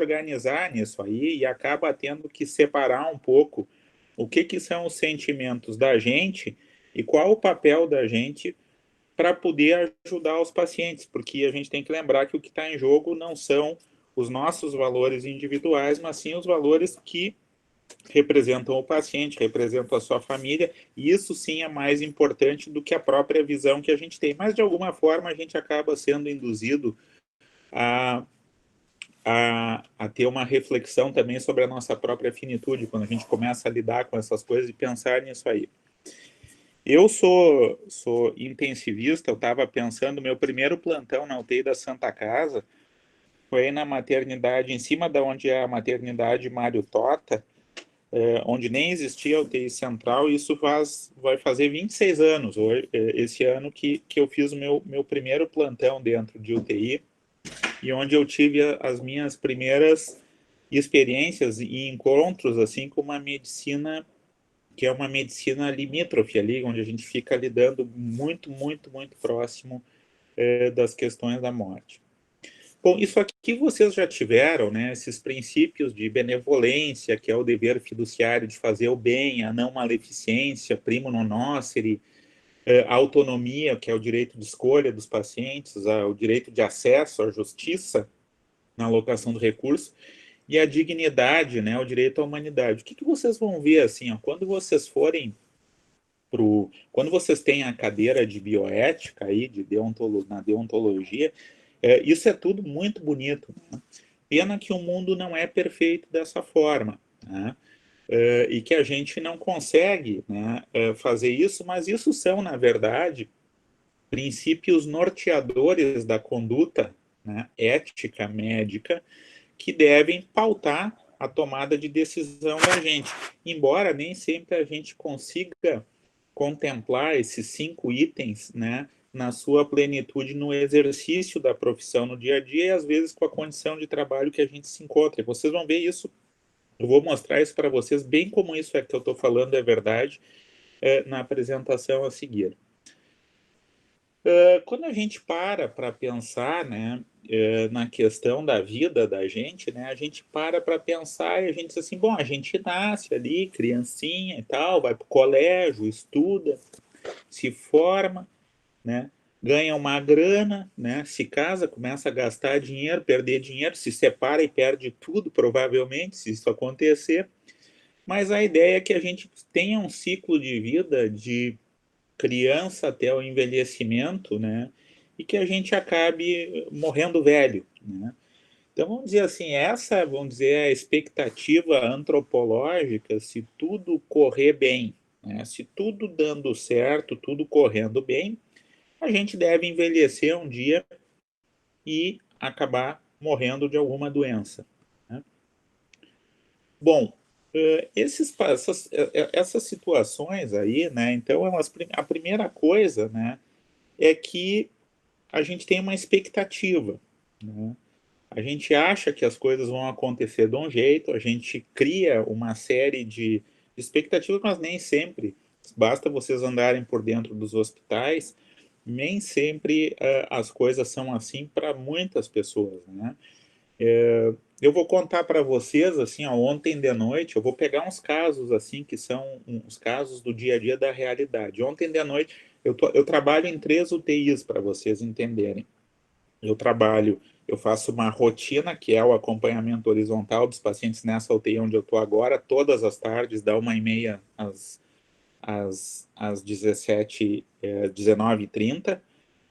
organizar nisso aí e acaba tendo que separar um pouco o que são os sentimentos da gente e qual o papel da gente para poder ajudar os pacientes, porque a gente tem que lembrar que o que está em jogo não são os nossos valores individuais, mas sim os valores que representam o paciente, representam a sua família, e isso sim é mais importante do que a própria visão que a gente tem. Mas, de alguma forma, a gente acaba sendo induzido a, a ter uma reflexão também sobre a nossa própria finitude, quando a gente começa a lidar com essas coisas e pensar nisso aí. Eu sou intensivista, eu estava pensando, meu primeiro plantão na UTI da Santa Casa foi na maternidade, em cima da onde é a maternidade Mário Tota, onde nem existia a UTI central, e isso vai fazer 26 anos, esse ano que eu fiz o meu primeiro plantão dentro de UTI, e onde eu tive as minhas primeiras experiências e encontros assim com uma medicina que é uma medicina limítrofe ali, onde a gente fica lidando muito, muito, muito próximo das questões da morte. Bom, isso aqui vocês já tiveram, né? Esses princípios de benevolência, que é o dever fiduciário de fazer o bem, a não maleficência, primo non nocere, a autonomia, que é o direito de escolha dos pacientes, o direito de acesso à justiça na alocação do recurso, e a dignidade, né? O direito à humanidade. O que vocês vão ver assim, ó, quando vocês forem quando vocês têm a cadeira de bioética aí, na deontologia, isso é tudo muito bonito, né? Pena que o mundo não é perfeito dessa forma, né? E que a gente não consegue, né, fazer isso, mas isso são, na verdade, princípios norteadores da conduta, né, ética médica, que devem pautar a tomada de decisão da gente. Embora nem sempre a gente consiga contemplar esses 5 itens, né, na sua plenitude no exercício da profissão no dia a dia e às vezes com a condição de trabalho que a gente se encontra. E vocês vão ver isso, eu vou mostrar isso para vocês, bem como isso é que eu estou falando é verdade, na apresentação a seguir. Quando a gente para pensar, né, na questão da vida da gente, né, a gente para pensar e a gente diz assim, bom, a gente nasce ali, criancinha e tal, vai para o colégio, estuda, se forma, né, ganha uma grana, né, se casa, começa a gastar dinheiro, perder dinheiro, se separa e perde tudo, provavelmente, se isso acontecer. Mas a ideia é que a gente tenha um ciclo de vida de criança até o envelhecimento, né, e que a gente acabe morrendo velho, né. Então, vamos dizer assim, essa, vamos dizer, é a expectativa antropológica, se tudo correr bem, né, se tudo dando certo, tudo correndo bem, a gente deve envelhecer um dia e acabar morrendo de alguma doença, né? Bom, essas situações aí, né? Então, a primeira coisa, né, é que a gente tem uma expectativa, né? A gente acha que as coisas vão acontecer de um jeito, a gente cria uma série de expectativas, mas nem sempre. Basta vocês andarem por dentro dos hospitais, nem sempre as coisas são assim para muitas pessoas, né? Eu vou contar para vocês, assim, ó, ontem de noite, eu vou pegar uns casos, assim, que são uns casos do dia a dia da realidade. Ontem de noite, eu trabalho em 3 UTIs, para vocês entenderem. Eu faço uma rotina, que é o acompanhamento horizontal dos pacientes nessa UTI onde eu estou agora, todas as tardes, da 1h30 às 19h30,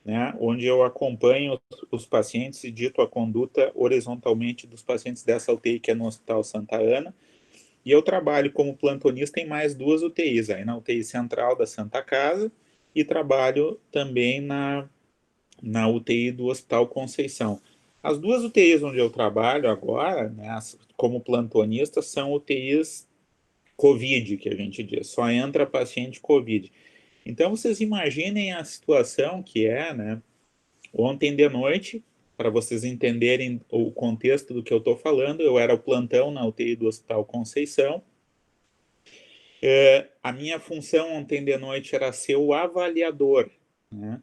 né, onde eu acompanho os pacientes e dito a conduta horizontalmente dos pacientes dessa UTI, que é no Hospital Santa Ana, e eu trabalho como plantonista em mais 2 UTIs, aí na UTI central da Santa Casa, e trabalho também na UTI do Hospital Conceição. As 2 UTIs onde eu trabalho agora, né, como plantonista, são UTIs COVID, que a gente diz, só entra paciente COVID. Então, vocês imaginem a situação que é, né, ontem de noite, para vocês entenderem o contexto do que eu estou falando, eu era o plantão na UTI do Hospital Conceição. A minha função ontem de noite era ser o avaliador, né?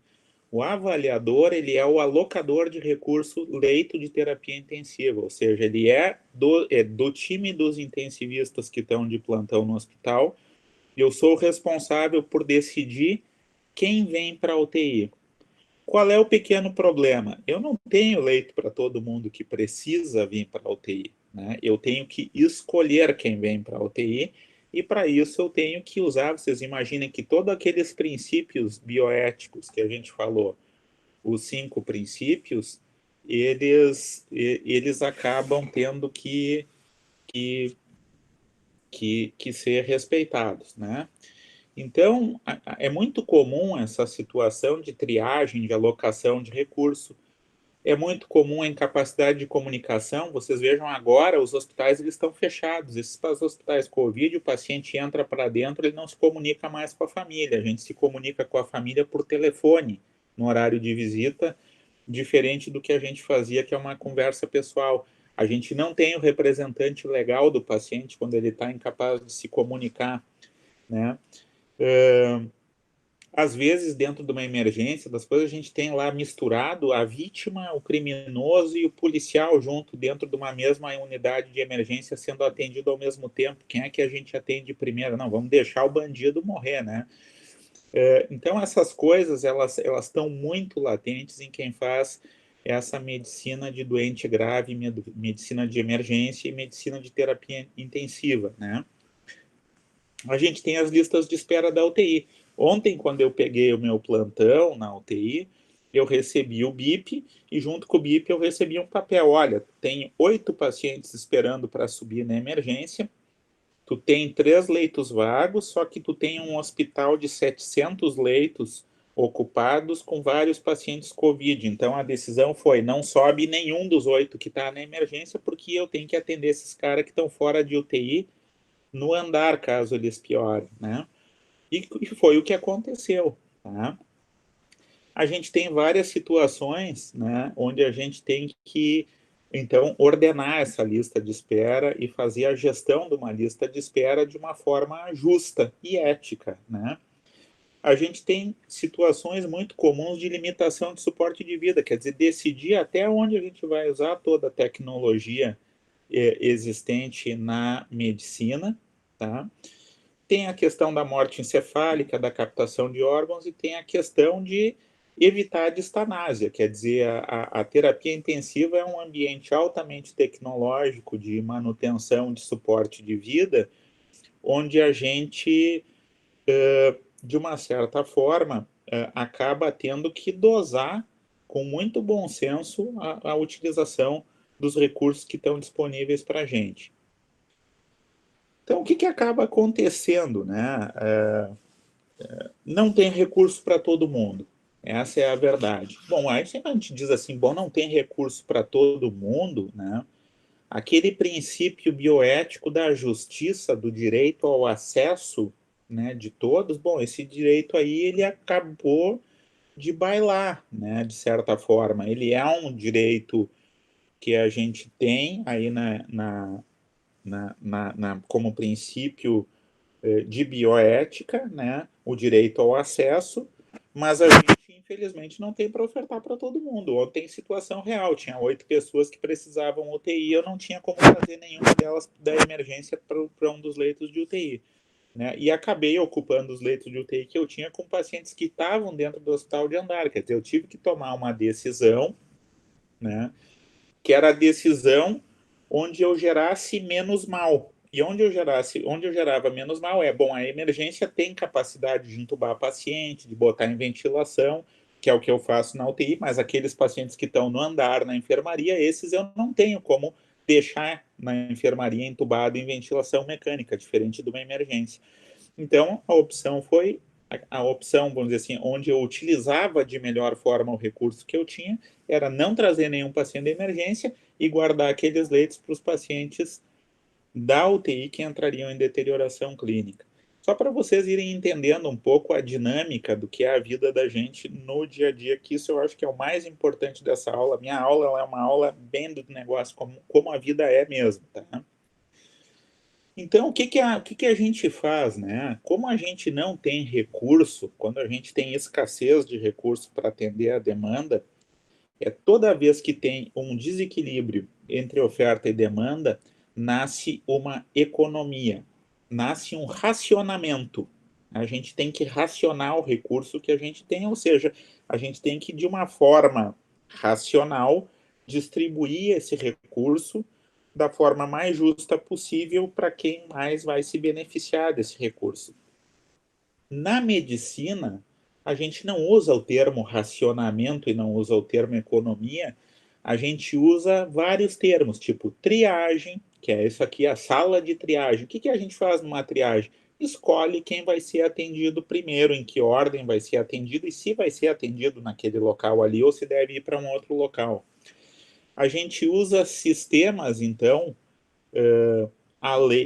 O avaliador, ele é o alocador de recurso leito de terapia intensiva, ou seja, ele é do time dos intensivistas que estão de plantão no hospital. Eu sou responsável por decidir quem vem para a UTI. Qual é o pequeno problema? Eu não tenho leito para todo mundo que precisa vir para a UTI, né? Eu tenho que escolher quem vem para a UTI e para isso eu tenho que usar, vocês imaginem que todos aqueles princípios bioéticos que a gente falou, os 5 princípios, eles acabam tendo que ser respeitados, né? Então, é muito comum essa situação de triagem, de alocação de recurso. É muito comum a incapacidade de comunicação. Vocês vejam agora, os hospitais eles estão fechados. Esses hospitais Covid, o paciente entra para dentro, ele não se comunica mais com a família. A gente se comunica com a família por telefone, no horário de visita, diferente do que a gente fazia, que é uma conversa pessoal. A gente não tem o representante legal do paciente quando ele está incapaz de se comunicar, né? Às vezes, dentro de uma emergência, das coisas, a gente tem lá misturado a vítima, o criminoso e o policial junto dentro de uma mesma unidade de emergência sendo atendido ao mesmo tempo. Quem é que a gente atende primeiro? Não, vamos deixar o bandido morrer, né? Então, essas coisas, elas estão muito latentes em quem faz essa medicina de doente grave, medicina de emergência e medicina de terapia intensiva, né? A gente tem as listas de espera da UTI. Ontem, quando eu peguei o meu plantão na UTI, eu recebi o BIP e junto com o BIP eu recebi um papel. Olha, tem 8 pacientes esperando para subir na emergência, tu tem 3 leitos vagos, só que tu tem um hospital de 700 leitos ocupados com vários pacientes COVID. Então a decisão foi, não sobe nenhum dos 8 que está na emergência, porque eu tenho que atender esses caras que estão fora de UTI no andar, caso eles piorem, né? E foi o que aconteceu, tá? A gente tem várias situações, né, onde a gente tem que, então, ordenar essa lista de espera e fazer a gestão de uma lista de espera de uma forma justa e ética, né? A gente tem situações muito comuns de limitação de suporte de vida, quer dizer, decidir até onde a gente vai usar toda a tecnologia existente na medicina, tá? Tem a questão da morte encefálica, da captação de órgãos, e tem a questão de evitar a distanásia, quer dizer, a terapia intensiva é um ambiente altamente tecnológico de manutenção de suporte de vida, onde a gente, de uma certa forma, acaba tendo que dosar com muito bom senso a utilização dos recursos que estão disponíveis para a gente. Então, o que acaba acontecendo, né? Não tem recurso para todo mundo. Essa é a verdade. Bom, aí sempre a gente diz assim, bom, não tem recurso para todo mundo, né? Aquele princípio bioético da justiça, do direito ao acesso, né, de todos, bom, esse direito aí ele acabou de bailar, né, de certa forma. Ele é um direito que a gente tem aí como princípio de bioética, né, o direito ao acesso, mas a gente, infelizmente, não tem para ofertar para todo mundo. Ontem, situação real, tinha 8 pessoas que precisavam UTI, eu não tinha como fazer nenhuma delas da emergência para um dos leitos de UTI. Né? E acabei ocupando os leitos de UTI que eu tinha com pacientes que estavam dentro do hospital de andar. Quer dizer, eu tive que tomar uma decisão, né, que era a decisão onde eu gerasse menos mal. E onde eu gerava menos mal bom, a emergência tem capacidade de entubar paciente, de botar em ventilação, que é o que eu faço na UTI, mas aqueles pacientes que estão no andar, na enfermaria, esses eu não tenho como deixar na enfermaria entubado em ventilação mecânica, diferente de uma emergência. Então, a opção foi a opção, vamos dizer assim, onde eu utilizava de melhor forma o recurso que eu tinha, era não trazer nenhum paciente de emergência e guardar aqueles leitos para os pacientes da UTI que entrariam em deterioração clínica. Só para vocês irem entendendo um pouco a dinâmica do que é a vida da gente no dia a dia, que isso eu acho que é o mais importante dessa aula. Minha aula é uma aula bem do negócio, como a vida é mesmo, tá? Então, o que que a gente faz, né? Como a gente não tem recurso, quando a gente tem escassez de recurso para atender a demanda, toda vez que tem um desequilíbrio entre oferta e demanda, nasce uma economia, nasce um racionamento. A gente tem que racionar o recurso que a gente tem, ou seja, a gente tem que, de uma forma racional, distribuir esse recurso da forma mais justa possível para quem mais vai se beneficiar desse recurso. Na medicina, a gente não usa o termo racionamento e não usa o termo economia, a gente usa vários termos, tipo triagem, que é isso aqui, a sala de triagem. O que a gente faz numa triagem? Escolhe quem vai ser atendido primeiro, em que ordem vai ser atendido e se vai ser atendido naquele local ali ou se deve ir para um outro local. A gente usa sistemas, então,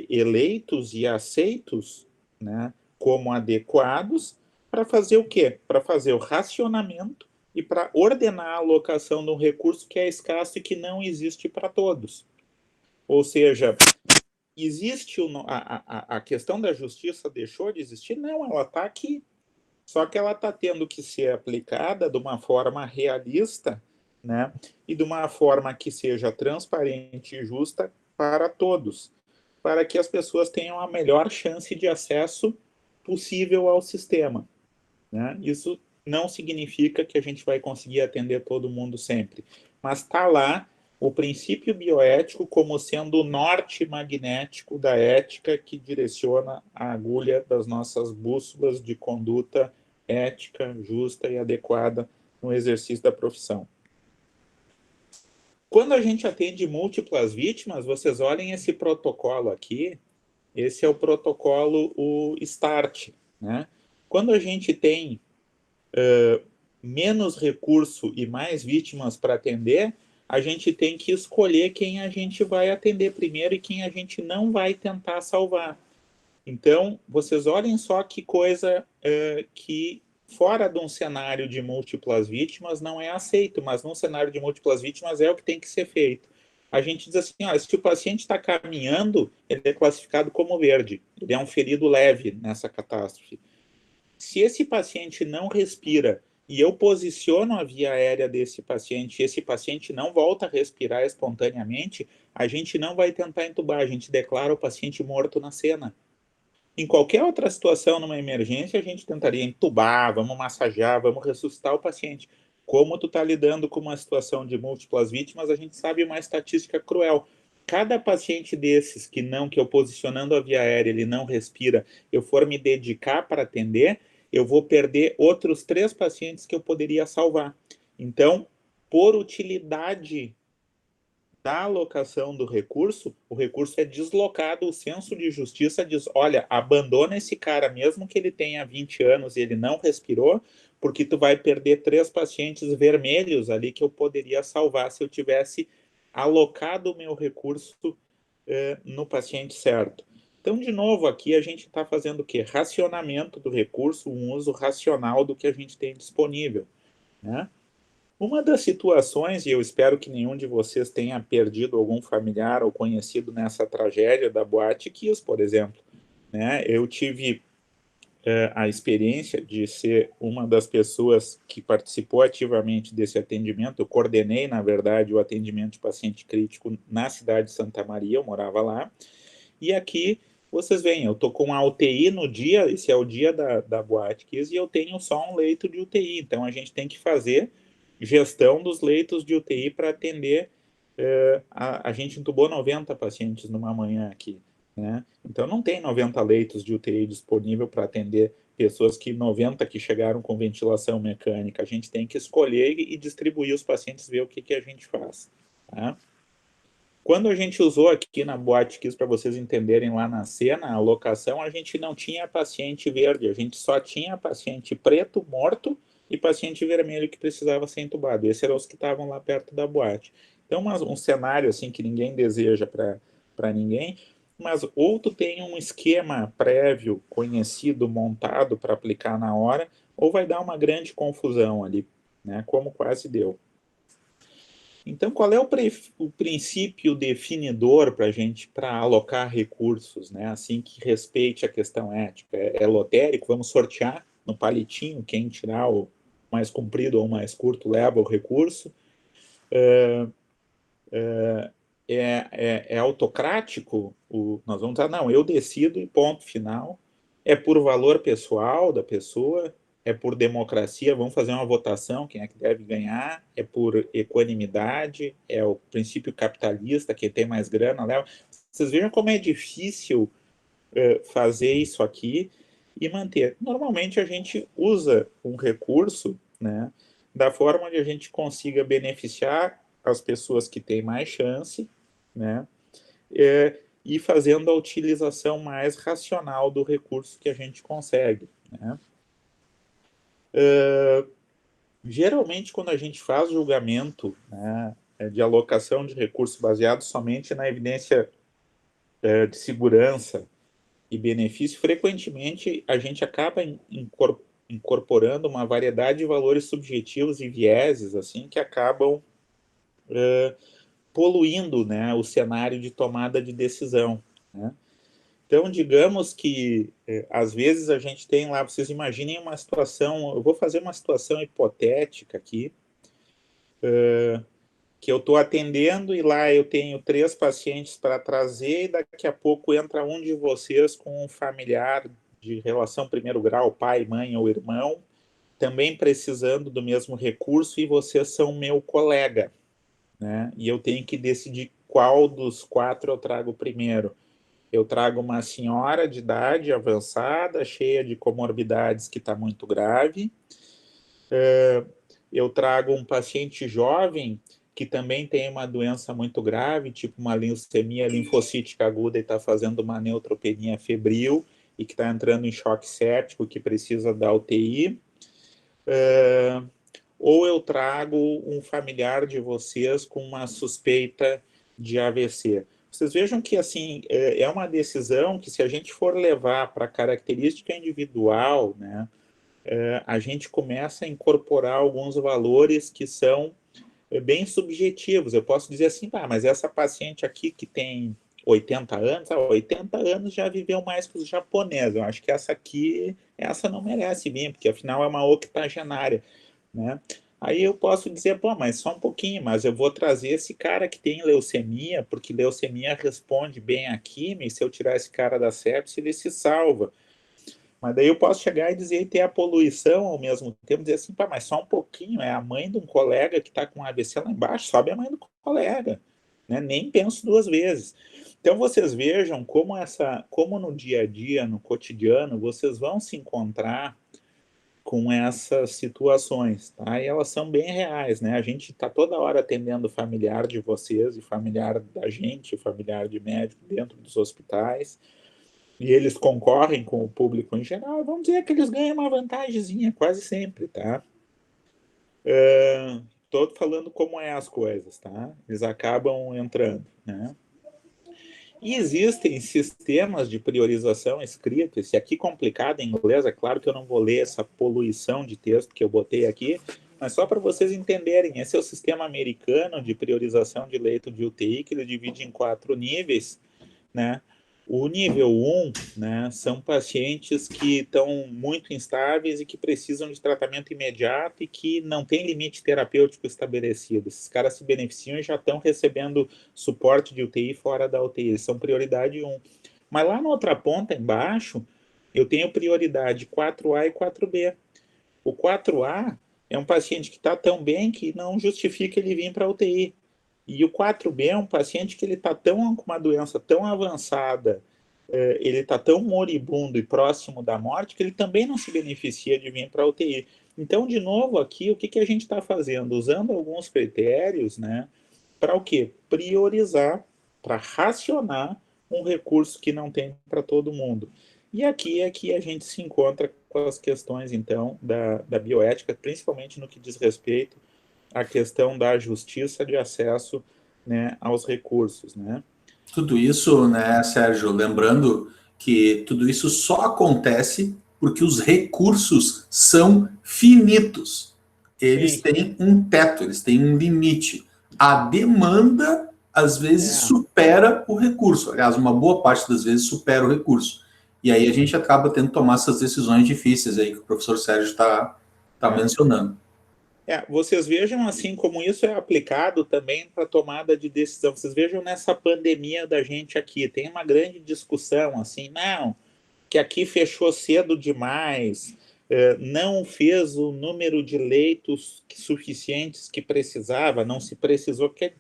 eleitos e aceitos, né, como adequados para fazer o quê? Para fazer o racionamento e para ordenar a alocação de um recurso que é escasso e que não existe para todos. Ou seja, existe a questão da justiça deixou de existir? Não, ela está aqui. Só que ela está tendo que ser aplicada de uma forma realista, né? E de uma forma que seja transparente e justa para todos, para que as pessoas tenham a melhor chance de acesso possível ao sistema, né? Isso não significa que a gente vai conseguir atender todo mundo sempre, mas está lá o princípio bioético como sendo o norte magnético da ética que direciona a agulha das nossas bússolas de conduta ética, justa e adequada no exercício da profissão. Quando a gente atende múltiplas vítimas, vocês olhem esse protocolo aqui, esse é o protocolo, o START, né? Quando a gente tem menos recurso e mais vítimas para atender, a gente tem que escolher quem a gente vai atender primeiro e quem a gente não vai tentar salvar. Então, vocês olhem só que coisa que fora de um cenário de múltiplas vítimas não é aceito, mas num cenário de múltiplas vítimas é o que tem que ser feito. A gente diz assim, ó, se o paciente está caminhando, ele é classificado como verde, ele é um ferido leve nessa catástrofe. Se esse paciente não respira e eu posiciono a via aérea desse paciente e esse paciente não volta a respirar espontaneamente, a gente não vai tentar entubar, a gente declara o paciente morto na cena. Em qualquer outra situação, numa emergência, a gente tentaria entubar, vamos massagear, vamos ressuscitar o paciente. Como tu está lidando com uma situação de múltiplas vítimas, a gente sabe uma estatística cruel. Cada paciente desses que eu posicionando a via aérea, ele não respira, eu for me dedicar para atender, eu vou perder outros 3 pacientes que eu poderia salvar. Então, por utilidade da alocação do recurso, o recurso é deslocado, o senso de justiça diz, olha, abandona esse cara, mesmo que ele tenha 20 anos e ele não respirou, porque tu vai perder 3 pacientes vermelhos ali que eu poderia salvar se eu tivesse alocado o meu recurso no paciente certo. Então, de novo, aqui a gente está fazendo o quê? Racionamento do recurso, um uso racional do que a gente tem disponível, né? Uma das situações, e eu espero que nenhum de vocês tenha perdido algum familiar ou conhecido nessa tragédia da Boate Kiss, por exemplo, né? Eu tive a experiência de ser uma das pessoas que participou ativamente desse atendimento. Eu coordenei, na verdade, o atendimento de paciente crítico na cidade de Santa Maria, eu morava lá. E aqui vocês veem, eu estou com a UTI no dia, esse é o dia da Boate Kiss, e eu tenho só um leito de UTI. Então a gente tem que fazer gestão dos leitos de UTI para atender. A gente entubou 90 pacientes numa manhã aqui, né? Então não tem 90 leitos de UTI disponível para atender pessoas que 90 que chegaram com ventilação mecânica. A gente tem que escolher e distribuir os pacientes, ver o que a gente faz. Tá? Quando a gente usou aqui na Boate Kiss, para vocês entenderem lá na cena, a locação, a gente não tinha paciente verde, a gente só tinha paciente preto, morto, e paciente vermelho que precisava ser entubado. Esses eram os que estavam lá perto da boate. Então, um cenário assim que ninguém deseja para ninguém, mas ou tu tem um esquema prévio, conhecido, montado para aplicar na hora, ou vai dar uma grande confusão ali, né? Como quase deu. Então, qual é o princípio definidor para a gente, para alocar recursos, né? Assim que respeite a questão ética? É lotérico, vamos sortear no palitinho, quem tirar o mais comprido ou mais curto leva o recurso. É autocrático? Nós vamos dizer, não, eu decido e ponto final. É por valor pessoal da pessoa? É por democracia? Vamos fazer uma votação, quem é que deve ganhar? É por equanimidade? É o princípio capitalista, quem tem mais grana leva? Vocês viram como é difícil fazer isso aqui e manter. Normalmente a gente usa um recurso, né, da forma que a gente consiga beneficiar as pessoas que têm mais chance, né, e fazendo a utilização mais racional do recurso que a gente consegue, né. Geralmente, quando a gente faz julgamento, né, de alocação de recursos baseado somente na evidência de segurança e benefício, frequentemente a gente acaba incorporando uma variedade de valores subjetivos e vieses assim que acabam poluindo, né, o cenário de tomada de decisão, né? Então, digamos que às vezes a gente tem lá, vocês imaginem uma situação, eu vou fazer uma situação hipotética aqui, que eu estou atendendo e lá eu tenho 3 pacientes para trazer e daqui a pouco entra um de vocês com um familiar de relação primeiro grau, pai, mãe ou irmão, também precisando do mesmo recurso e vocês são meu colega, né? E eu tenho que decidir qual dos 4 eu trago primeiro. Eu trago uma senhora de idade avançada, cheia de comorbidades que está muito grave. Eu trago um paciente jovem que também tem uma doença muito grave, tipo uma leucemia linfocítica aguda e está fazendo uma neutropenia febril e que está entrando em choque séptico, que precisa da UTI. Ou eu trago um familiar de vocês com uma suspeita de AVC. Vocês vejam que assim é uma decisão que, se a gente for levar para a característica individual, né, a gente começa a incorporar alguns valores que são bem subjetivos. Eu posso dizer assim, mas essa paciente aqui que tem 80 anos, 80 anos já viveu mais que os japoneses. Eu acho que essa não merece vir, porque afinal é uma octogenária, né? Aí eu posso dizer, mas só um pouquinho, mas eu vou trazer esse cara que tem leucemia, porque leucemia responde bem à quimio, e se eu tirar esse cara da sepsis, ele se salva. Mas daí eu posso chegar e dizer, e ter a poluição ao mesmo tempo, dizer assim, mas só um pouquinho, é a mãe de um colega que está com AVC lá embaixo, sobe a mãe do colega, né? Nem penso 2 vezes. Então vocês vejam como no dia a dia, no cotidiano, vocês vão se encontrar com essas situações, tá? E elas são bem reais, né? A gente está toda hora atendendo familiar de vocês e familiar da gente, familiar de médico dentro dos hospitais, e eles concorrem com o público em geral, vamos dizer que eles ganham uma vantagemzinha quase sempre, tá? Estou falando como é as coisas, tá? Eles acabam entrando, né? E existem sistemas de priorização escritos, esse aqui complicado em inglês, é claro que eu não vou ler essa poluição de texto que eu botei aqui, mas só para vocês entenderem, esse é o sistema americano de priorização de leito de UTI, que ele divide em 4 níveis, né? O nível 1, né, são pacientes que estão muito instáveis e que precisam de tratamento imediato e que não tem limite terapêutico estabelecido. Esses caras se beneficiam e já estão recebendo suporte de UTI fora da UTI. Eles são prioridade 1. Mas lá na outra ponta, embaixo, eu tenho prioridade 4A e 4B. O 4A é um paciente que está tão bem que não justifica ele vir para a UTI. E o 4B é um paciente que ele está com uma doença tão avançada, ele está tão moribundo e próximo da morte, que ele também não se beneficia de vir para a UTI. Então, de novo, aqui, o que a gente está fazendo? Usando alguns critérios, né, para o quê? Priorizar, para racionar um recurso que não tem para todo mundo. E aqui é que a gente se encontra com as questões, então, da bioética, principalmente no que diz respeito a questão da justiça de acesso, né, aos recursos, né? Tudo isso, né, Sérgio, lembrando que tudo isso só acontece porque os recursos são finitos. Eles Sim. têm um teto, eles têm um limite. a demanda às vezes supera o recurso. Aliás, uma boa parte das vezes supera o recurso. E aí a gente acaba tendo que tomar essas decisões difíceis aí que o professor Sérgio está mencionando. Vocês vejam assim como isso é aplicado também para tomada de decisão. Vocês vejam nessa pandemia da gente aqui, tem uma grande discussão assim, não, que aqui fechou cedo demais, não fez o número de leitos suficientes que precisava, não se precisou. Quer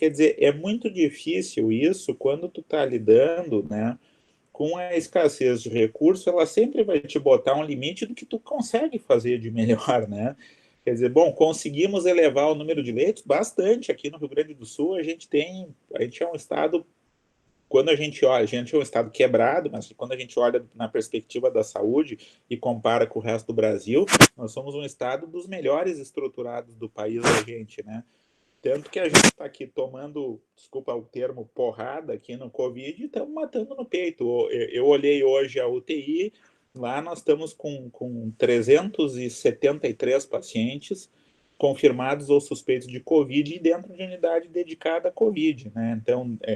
dizer, é muito difícil isso quando tu está lidando, né, com a escassez de recurso, ela sempre vai te botar um limite do que tu consegue fazer de melhor, né? Quer dizer, bom, conseguimos elevar o número de leitos bastante aqui no Rio Grande do Sul. A gente é um estado, quando a gente olha, a gente é um estado quebrado, mas quando a gente olha na perspectiva da saúde e compara com o resto do Brasil, nós somos um estado dos melhores estruturados do país da gente, né? Tanto que a gente está aqui tomando, desculpa o termo, porrada aqui no Covid e estamos matando no peito. Eu olhei hoje a UTI, lá nós estamos com 373 pacientes confirmados ou suspeitos de Covid e dentro de unidade dedicada a Covid, né?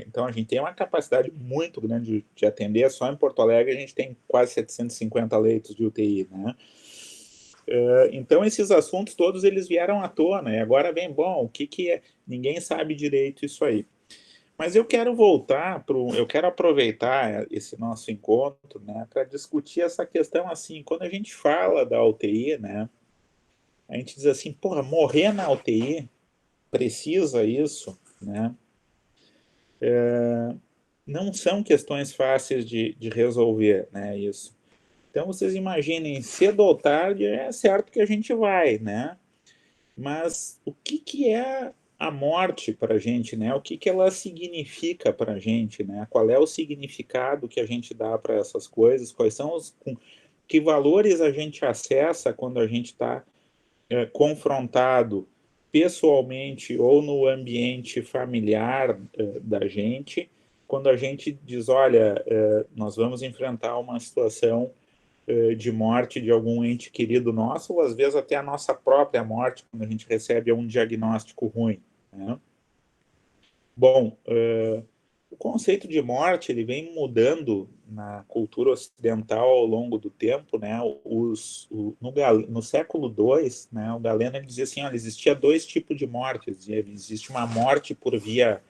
Então a gente tem uma capacidade muito grande de atender. Só em Porto Alegre a gente tem quase 750 leitos de UTI, né? Então esses assuntos todos eles vieram à tona e agora vem, bom, o que que é? Ninguém sabe direito isso aí. Mas eu quero eu quero aproveitar esse nosso encontro, né, para discutir essa questão assim, quando a gente fala da UTI, né, a gente diz assim, porra, morrer na UTI precisa isso, né? Não são questões fáceis de resolver, né, isso. Então vocês imaginem, cedo ou tarde é certo que a gente vai, né? Mas o que que é a morte para a gente, né? O que que ela significa para a gente, né? Qual é o significado que a gente dá para essas coisas? Quais são que valores a gente acessa quando a gente está confrontado pessoalmente ou no ambiente familiar da gente, quando a gente diz, olha, nós vamos enfrentar uma situação de morte de algum ente querido nosso, ou às vezes até a nossa própria morte, quando a gente recebe um diagnóstico ruim, né? Bom, o conceito de morte ele vem mudando na cultura ocidental ao longo do tempo, né? No século II, né, o Galeno ele dizia assim, olha, existia dois tipos de mortes. Existe uma morte por via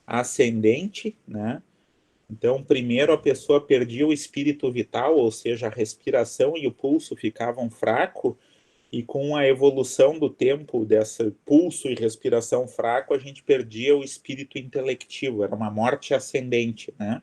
ascendente, né? Então, primeiro a pessoa perdia o espírito vital, ou seja, a respiração e o pulso ficavam fracos, e com a evolução do tempo desse pulso e respiração fraco, a gente perdia o espírito intelectivo, era uma morte ascendente, né?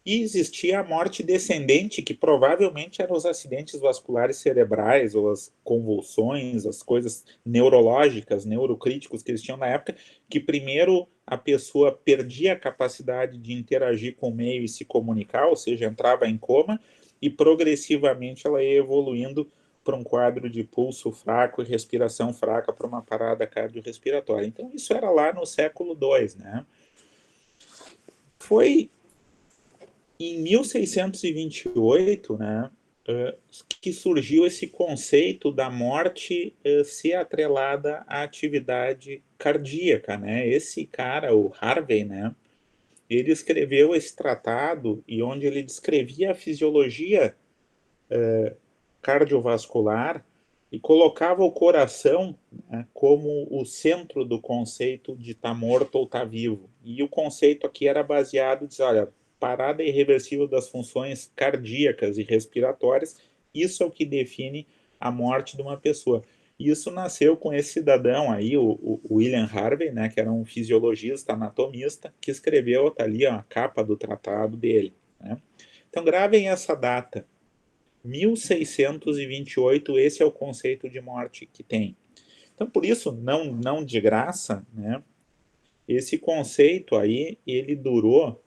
E existia a morte descendente, que provavelmente eram os acidentes vasculares cerebrais, ou as convulsões, as coisas neurológicas, neurocríticos que eles tinham na época, que primeiro a pessoa perdia a capacidade de interagir com o meio e se comunicar, ou seja, entrava em coma, e progressivamente ela ia evoluindo para um quadro de pulso fraco e respiração fraca para uma parada cardiorrespiratória. Então, isso era lá no século II, né? Foi em 1628, né, que surgiu esse conceito da morte ser atrelada à atividade cardíaca, né? Esse cara, o Harvey, né, ele escreveu esse tratado e onde ele descrevia a fisiologia cardiovascular e colocava o coração, né, como o centro do conceito de estar morto ou estar vivo. E o conceito aqui era baseado, diz, olha, parada irreversível das funções cardíacas e respiratórias, isso é o que define a morte de uma pessoa. Isso nasceu com esse cidadão aí, o William Harvey, né, que era um fisiologista, anatomista, que escreveu, tá ali a capa do tratado dele, né? Então gravem essa data, 1628, esse é o conceito de morte que tem. Então, por isso, não de graça, né, esse conceito aí, ele durou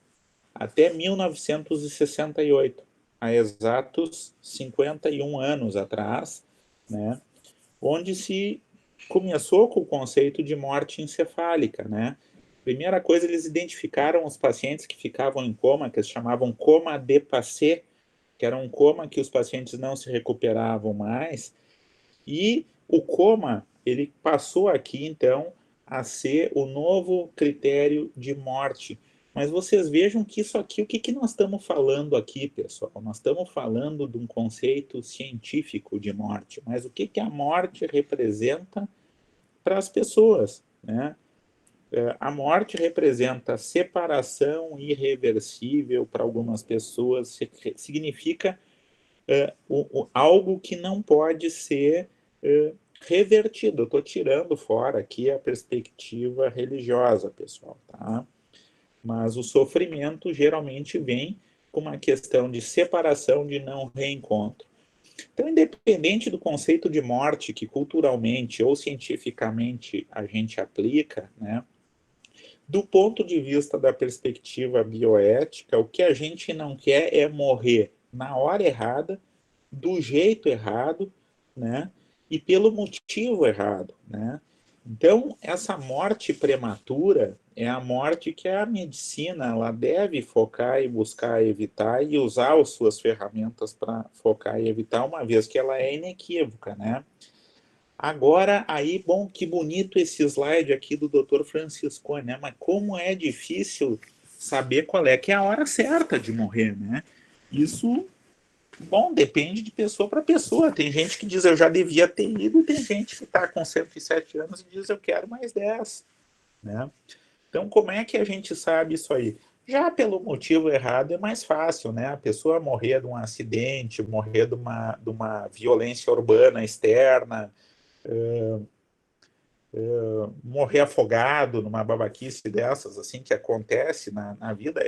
até 1968, há exatos 51 anos atrás, né, onde se começou com o conceito de morte encefálica, né. Primeira coisa, eles identificaram os pacientes que ficavam em coma, que eles chamavam coma de passé, que era um coma que os pacientes não se recuperavam mais, e o coma, ele passou aqui, então, a ser o novo critério de morte. Mas vocês vejam que isso aqui, o que nós estamos falando aqui, pessoal? Nós estamos falando de um conceito científico de morte, mas o que a morte representa para as pessoas, né? A morte representa separação irreversível para algumas pessoas, significa algo que não pode ser revertido. Eu estou tirando fora aqui a perspectiva religiosa, pessoal, tá? Mas o sofrimento geralmente vem com uma questão de separação, de não reencontro. Então, independente do conceito de morte que culturalmente ou cientificamente a gente aplica, né, do ponto de vista da perspectiva bioética, o que a gente não quer é morrer na hora errada, do jeito errado, né, e pelo motivo errado, né? Então, essa morte prematura é a morte que a medicina ela deve focar e buscar evitar e usar as suas ferramentas para focar e evitar, uma vez que ela é inequívoca, né? Agora, aí, bom, que bonito esse slide aqui do Dr. Francisco, né? Mas como é difícil saber qual é que é a hora certa de morrer, né? Isso, bom, depende de pessoa para pessoa. Tem gente que diz eu já devia ter ido, tem gente que está com 107 anos e diz eu quero mais 10, né? Então, como é que a gente sabe isso aí? Já pelo motivo errado é mais fácil, né? A pessoa morrer de um acidente, morrer de uma violência urbana externa, morrer afogado numa babaquice dessas, assim, que acontece na vida.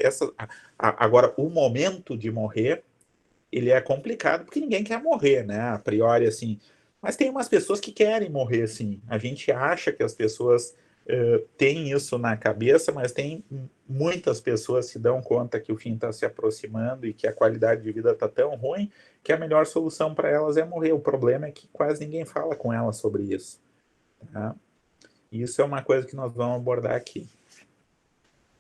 Agora, o momento de morrer, ele é complicado, porque ninguém quer morrer, né? A priori, assim. Mas tem umas pessoas que querem morrer, sim. A gente acha que as pessoas têm isso na cabeça, mas tem muitas pessoas que se dão conta que o fim está se aproximando e que a qualidade de vida está tão ruim que a melhor solução para elas é morrer. O problema é que quase ninguém fala com elas sobre isso, tá? Isso é uma coisa que nós vamos abordar aqui.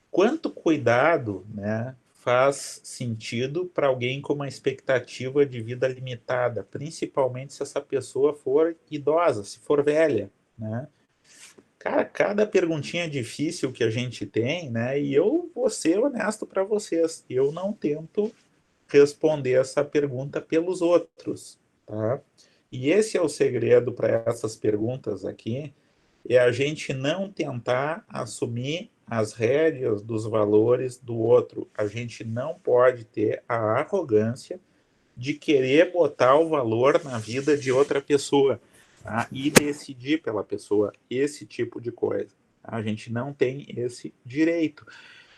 Quanto cuidado, né, faz sentido para alguém com uma expectativa de vida limitada, principalmente se essa pessoa for idosa, se for velha, né? Cara, cada perguntinha difícil que a gente tem, né? E eu vou ser honesto para vocês, eu não tento responder essa pergunta pelos outros, tá? E esse é o segredo para essas perguntas aqui, é a gente não tentar assumir as rédeas dos valores do outro. A gente não pode ter a arrogância de querer botar o valor na vida de outra pessoa, tá? E decidir pela pessoa esse tipo de coisa. A gente não tem esse direito.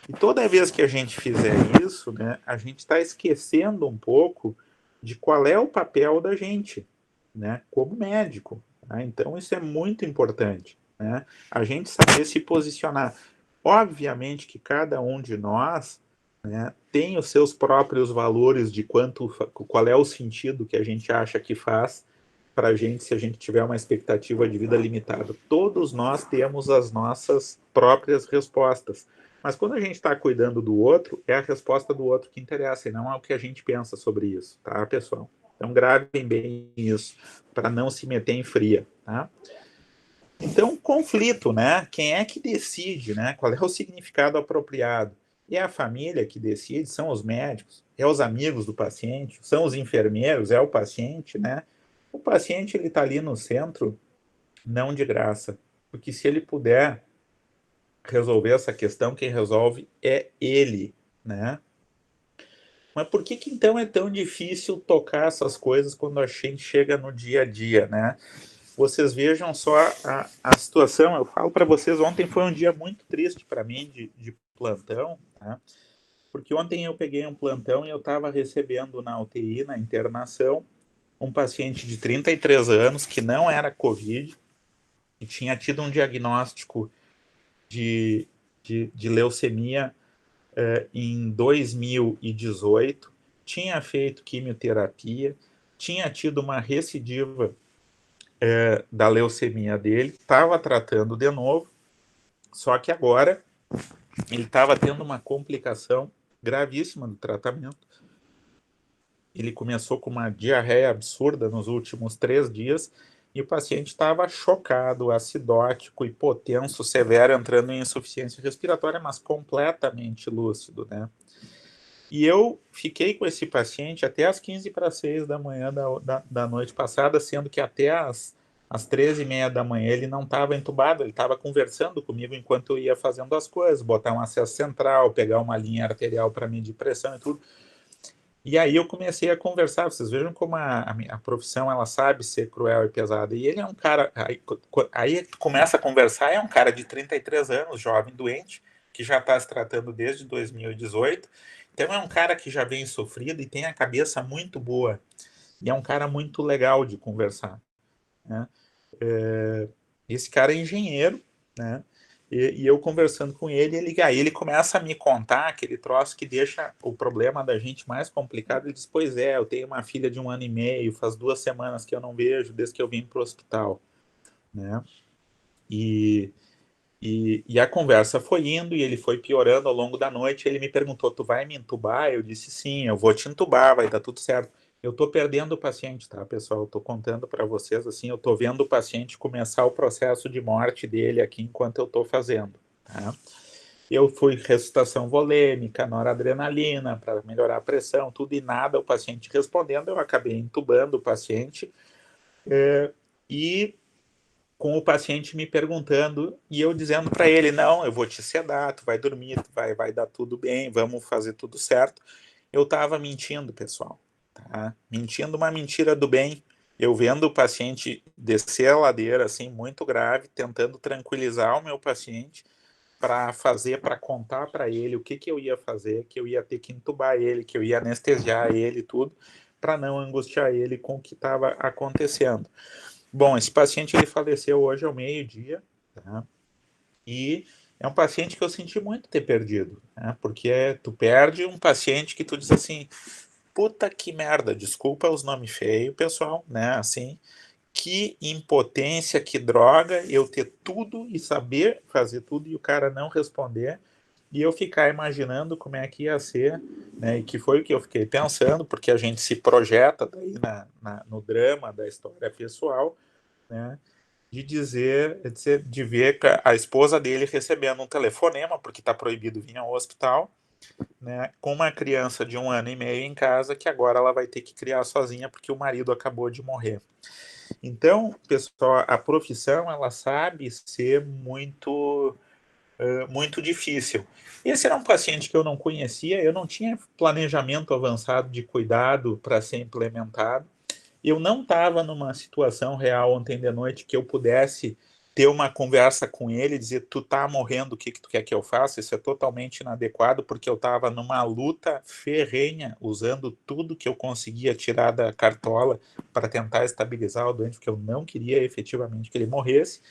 E toda vez que a gente fizer isso, né, a gente está esquecendo um pouco de qual é o papel da gente, né, como médico. Tá? Então, isso é muito importante, né? A gente saber se posicionar. Obviamente que cada um de nós, né, tem os seus próprios valores de qual é o sentido que a gente acha que faz para a gente se a gente tiver uma expectativa de vida limitada. Todos nós temos as nossas próprias respostas. Mas quando a gente está cuidando do outro, é a resposta do outro que interessa, e não é o que a gente pensa sobre isso, tá, pessoal? Então gravem bem isso, para não se meter em fria, tá? Então, conflito, né? Quem é que decide, né? Qual é o significado apropriado? É a família que decide, são os médicos, é os amigos do paciente, são os enfermeiros, é o paciente, né? O paciente, ele está ali no centro, não de graça, porque se ele puder resolver essa questão, quem resolve é ele, né? Mas por que então é tão difícil tocar essas coisas quando a gente chega no dia a dia, né? Vocês vejam só a situação. Eu falo para vocês, ontem foi um dia muito triste para mim de plantão, tá? Porque ontem eu peguei um plantão e eu estava recebendo na UTI, na internação, um paciente de 33 anos que não era Covid e tinha tido um diagnóstico de leucemia em 2018, tinha feito quimioterapia, tinha tido uma recidiva da leucemia dele, estava tratando de novo, só que agora ele estava tendo uma complicação gravíssima do tratamento. Ele começou com uma diarreia absurda nos últimos 3 dias e o paciente estava chocado, acidótico, hipotenso, severo, entrando em insuficiência respiratória, mas completamente lúcido, né? E eu fiquei com esse paciente até as 15 para 6 da manhã da noite passada, sendo que até as 13h30 da manhã ele não estava entubado, ele estava conversando comigo enquanto eu ia fazendo as coisas, botar um acesso central, pegar uma linha arterial para medir pressão e tudo. E aí eu comecei a conversar, vocês vejam como a profissão, ela sabe ser cruel e pesada. E ele é um cara, aí começa a conversar, é um cara de 33 anos, jovem, doente, que já está se tratando desde 2018. Então é um cara que já vem sofrido e tem a cabeça muito boa. E é um cara muito legal de conversar, né? Esse cara é engenheiro, né? E eu conversando com ele, ele começa a me contar aquele troço que deixa o problema da gente mais complicado. Ele diz, pois é, eu tenho uma filha de 1 ano e meio, faz 2 semanas que eu não vejo, desde que eu vim para o hospital, né? E a conversa foi indo e ele foi piorando ao longo da noite. Ele me perguntou, tu vai me entubar? Eu disse, sim, eu vou te entubar, vai dar tudo certo. Eu estou perdendo o paciente, tá, pessoal? Eu estou contando para vocês, assim, eu estou vendo o paciente começar o processo de morte dele aqui enquanto eu estou fazendo, tá? Eu fui ressuscitação volêmica, noradrenalina, para melhorar a pressão, tudo e nada, o paciente respondendo, eu acabei entubando o paciente e com o paciente me perguntando e eu dizendo para ele, não, eu vou te sedar, tu vai dormir, vai dar tudo bem, vamos fazer tudo certo. Eu estava mentindo, pessoal, tá? Mentindo uma mentira do bem. Eu vendo o paciente descer a ladeira, assim, muito grave, tentando tranquilizar o meu paciente para contar para ele o que eu ia fazer, que eu ia ter que entubar ele, que eu ia anestesiar ele, tudo, para não angustiar ele com o que estava acontecendo. Bom, esse paciente ele faleceu hoje ao meio-dia, tá? E é um paciente que eu senti muito ter perdido, né? Porque tu perde um paciente que tu diz assim, puta que merda, desculpa os nomes feios, pessoal, né? Assim, que impotência, que droga eu ter tudo e saber fazer tudo e o cara não responder e eu ficar imaginando como é que ia ser, né? E que foi o que eu fiquei pensando, porque a gente se projeta daí no drama da história pessoal, né? De ver a esposa dele recebendo um telefonema, porque está proibido vir ao hospital, né, com uma criança de 1 ano e meio em casa, que agora ela vai ter que criar sozinha, porque o marido acabou de morrer. Então, pessoal, a profissão, ela sabe ser muito difícil. Esse era um paciente que eu não conhecia, eu não tinha planejamento avançado de cuidado para ser implementado. Eu não estava numa situação real ontem de noite que eu pudesse ter uma conversa com ele, dizer, tu tá morrendo, o que tu quer que eu faça? Isso é totalmente inadequado, porque eu estava numa luta ferrenha, usando tudo que eu conseguia tirar da cartola para tentar estabilizar o doente, porque eu não queria efetivamente que ele morresse.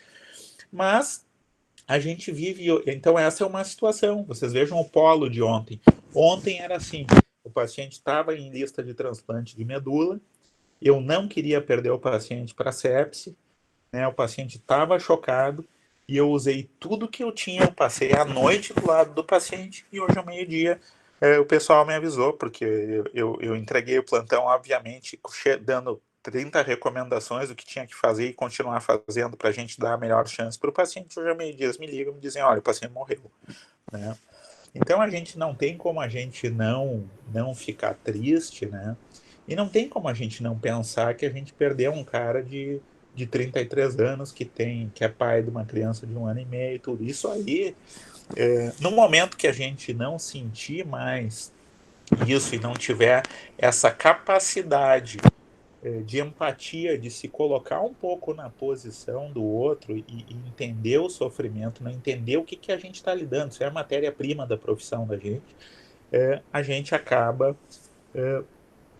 Mas a gente vive... Então essa é uma situação. Vocês vejam o polo de ontem. Ontem era assim, o paciente estava em lista de transplante de medula, eu não queria perder o paciente para sepse, né? O paciente estava chocado e eu usei tudo que eu tinha, eu passei a noite do lado do paciente e hoje ao meio-dia o pessoal me avisou, porque eu entreguei o plantão, obviamente, dando 30 recomendações do que tinha que fazer e continuar fazendo para a gente dar a melhor chance para o paciente. Hoje ao meio-dia eles me ligam e me dizem, olha, o paciente morreu, né? Então a gente não tem como a gente não ficar triste, né? E não tem como a gente não pensar que a gente perdeu um cara de 33 anos que é pai de uma criança de 1 ano e meio e tudo. Isso aí, no momento que a gente não sentir mais isso e não tiver essa capacidade de empatia, de se colocar um pouco na posição do outro e entender o sofrimento, não entender o que a gente está lidando, isso é a matéria-prima da profissão da gente, a gente acaba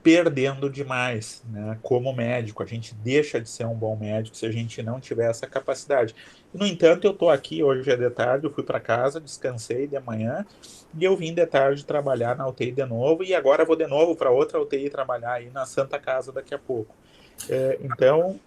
perdendo demais, né? Como médico, a gente deixa de ser um bom médico se a gente não tiver essa capacidade. No entanto, eu estou aqui, hoje é de tarde, eu fui para casa, descansei de manhã, e eu vim de tarde trabalhar na UTI de novo, e agora vou de novo para outra UTI trabalhar aí na Santa Casa daqui a pouco. Então...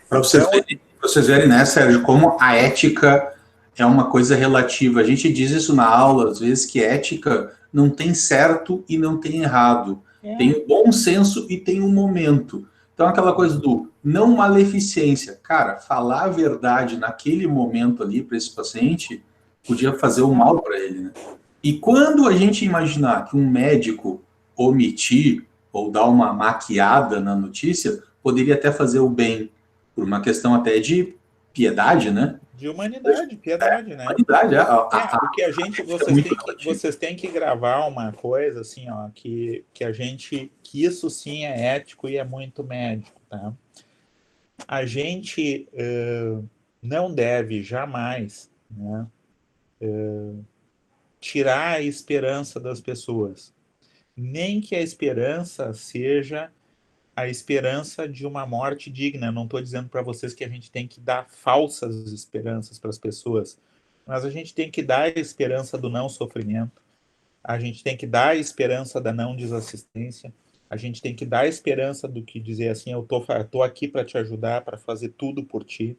Para vocês verem, né, Sérgio, como a ética é uma coisa relativa. A gente diz isso na aula, às vezes, que ética não tem certo e não tem errado. Tem o bom senso e tem o momento. Então, aquela coisa do não maleficência. Cara, falar a verdade naquele momento ali para esse paciente podia fazer o mal para ele, né? E quando a gente imaginar que um médico omitir ou dar uma maquiada na notícia, poderia até fazer o bem, por uma questão até de piedade, né? De humanidade, piedade, né? Humanidade, O que a gente, é muito vocês têm que gravar uma coisa assim, ó, que a gente, que isso sim é ético e é muito médico, tá? A gente não deve jamais, né, tirar a esperança das pessoas, nem que a esperança seja a esperança de uma morte digna. Eu não estou dizendo para vocês que a gente tem que dar falsas esperanças para as pessoas, mas a gente tem que dar a esperança do não sofrimento, a gente tem que dar a esperança da não desassistência, a gente tem que dar a esperança do que dizer assim, eu tô aqui para te ajudar, para fazer tudo por ti,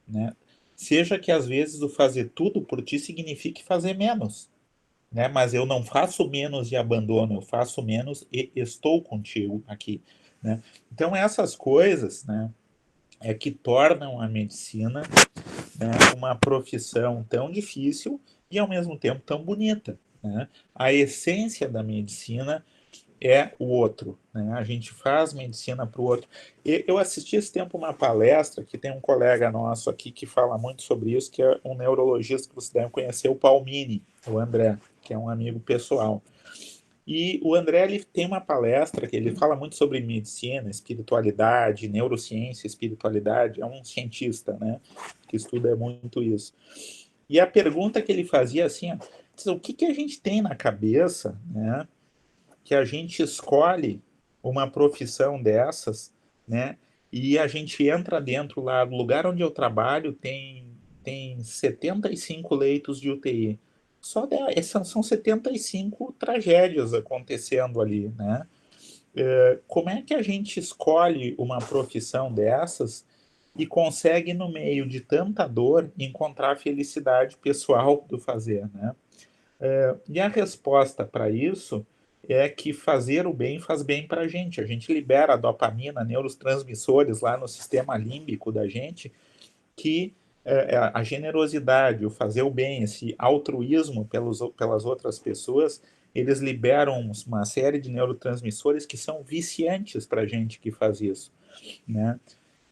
né? Seja que às vezes o fazer tudo por ti signifique fazer menos, né? Mas eu não faço menos e abandono, eu faço menos e estou contigo aqui, né? Então essas coisas, né, é que tornam a medicina, né, uma profissão tão difícil e ao mesmo tempo tão bonita, né? A essência da medicina é o outro, né? A gente faz medicina para o outro. Eu assisti esse tempo uma palestra que tem um colega nosso aqui que fala muito sobre isso, que é um neurologista que você deve conhecer, o Palmini, o André, que é um amigo pessoal. E o André, ele tem uma palestra que ele fala muito sobre medicina, espiritualidade, neurociência, espiritualidade. É um cientista, né, que estuda muito isso. E a pergunta que ele fazia assim, ó, o que que a gente tem na cabeça, né, que a gente escolhe uma profissão dessas, né? E a gente entra dentro lá do lugar onde eu trabalho, tem 75 leitos de UTI. São 75 tragédias acontecendo ali, né? Como é que a gente escolhe uma profissão dessas e consegue, no meio de tanta dor, encontrar a felicidade pessoal do fazer, né? E a resposta para isso é que fazer o bem faz bem para a gente. A gente libera a dopamina, neurotransmissores lá no sistema límbico da gente, que a generosidade, o fazer o bem, esse altruísmo pelas outras pessoas, eles liberam uma série de neurotransmissores que são viciantes para a gente que faz isso, né?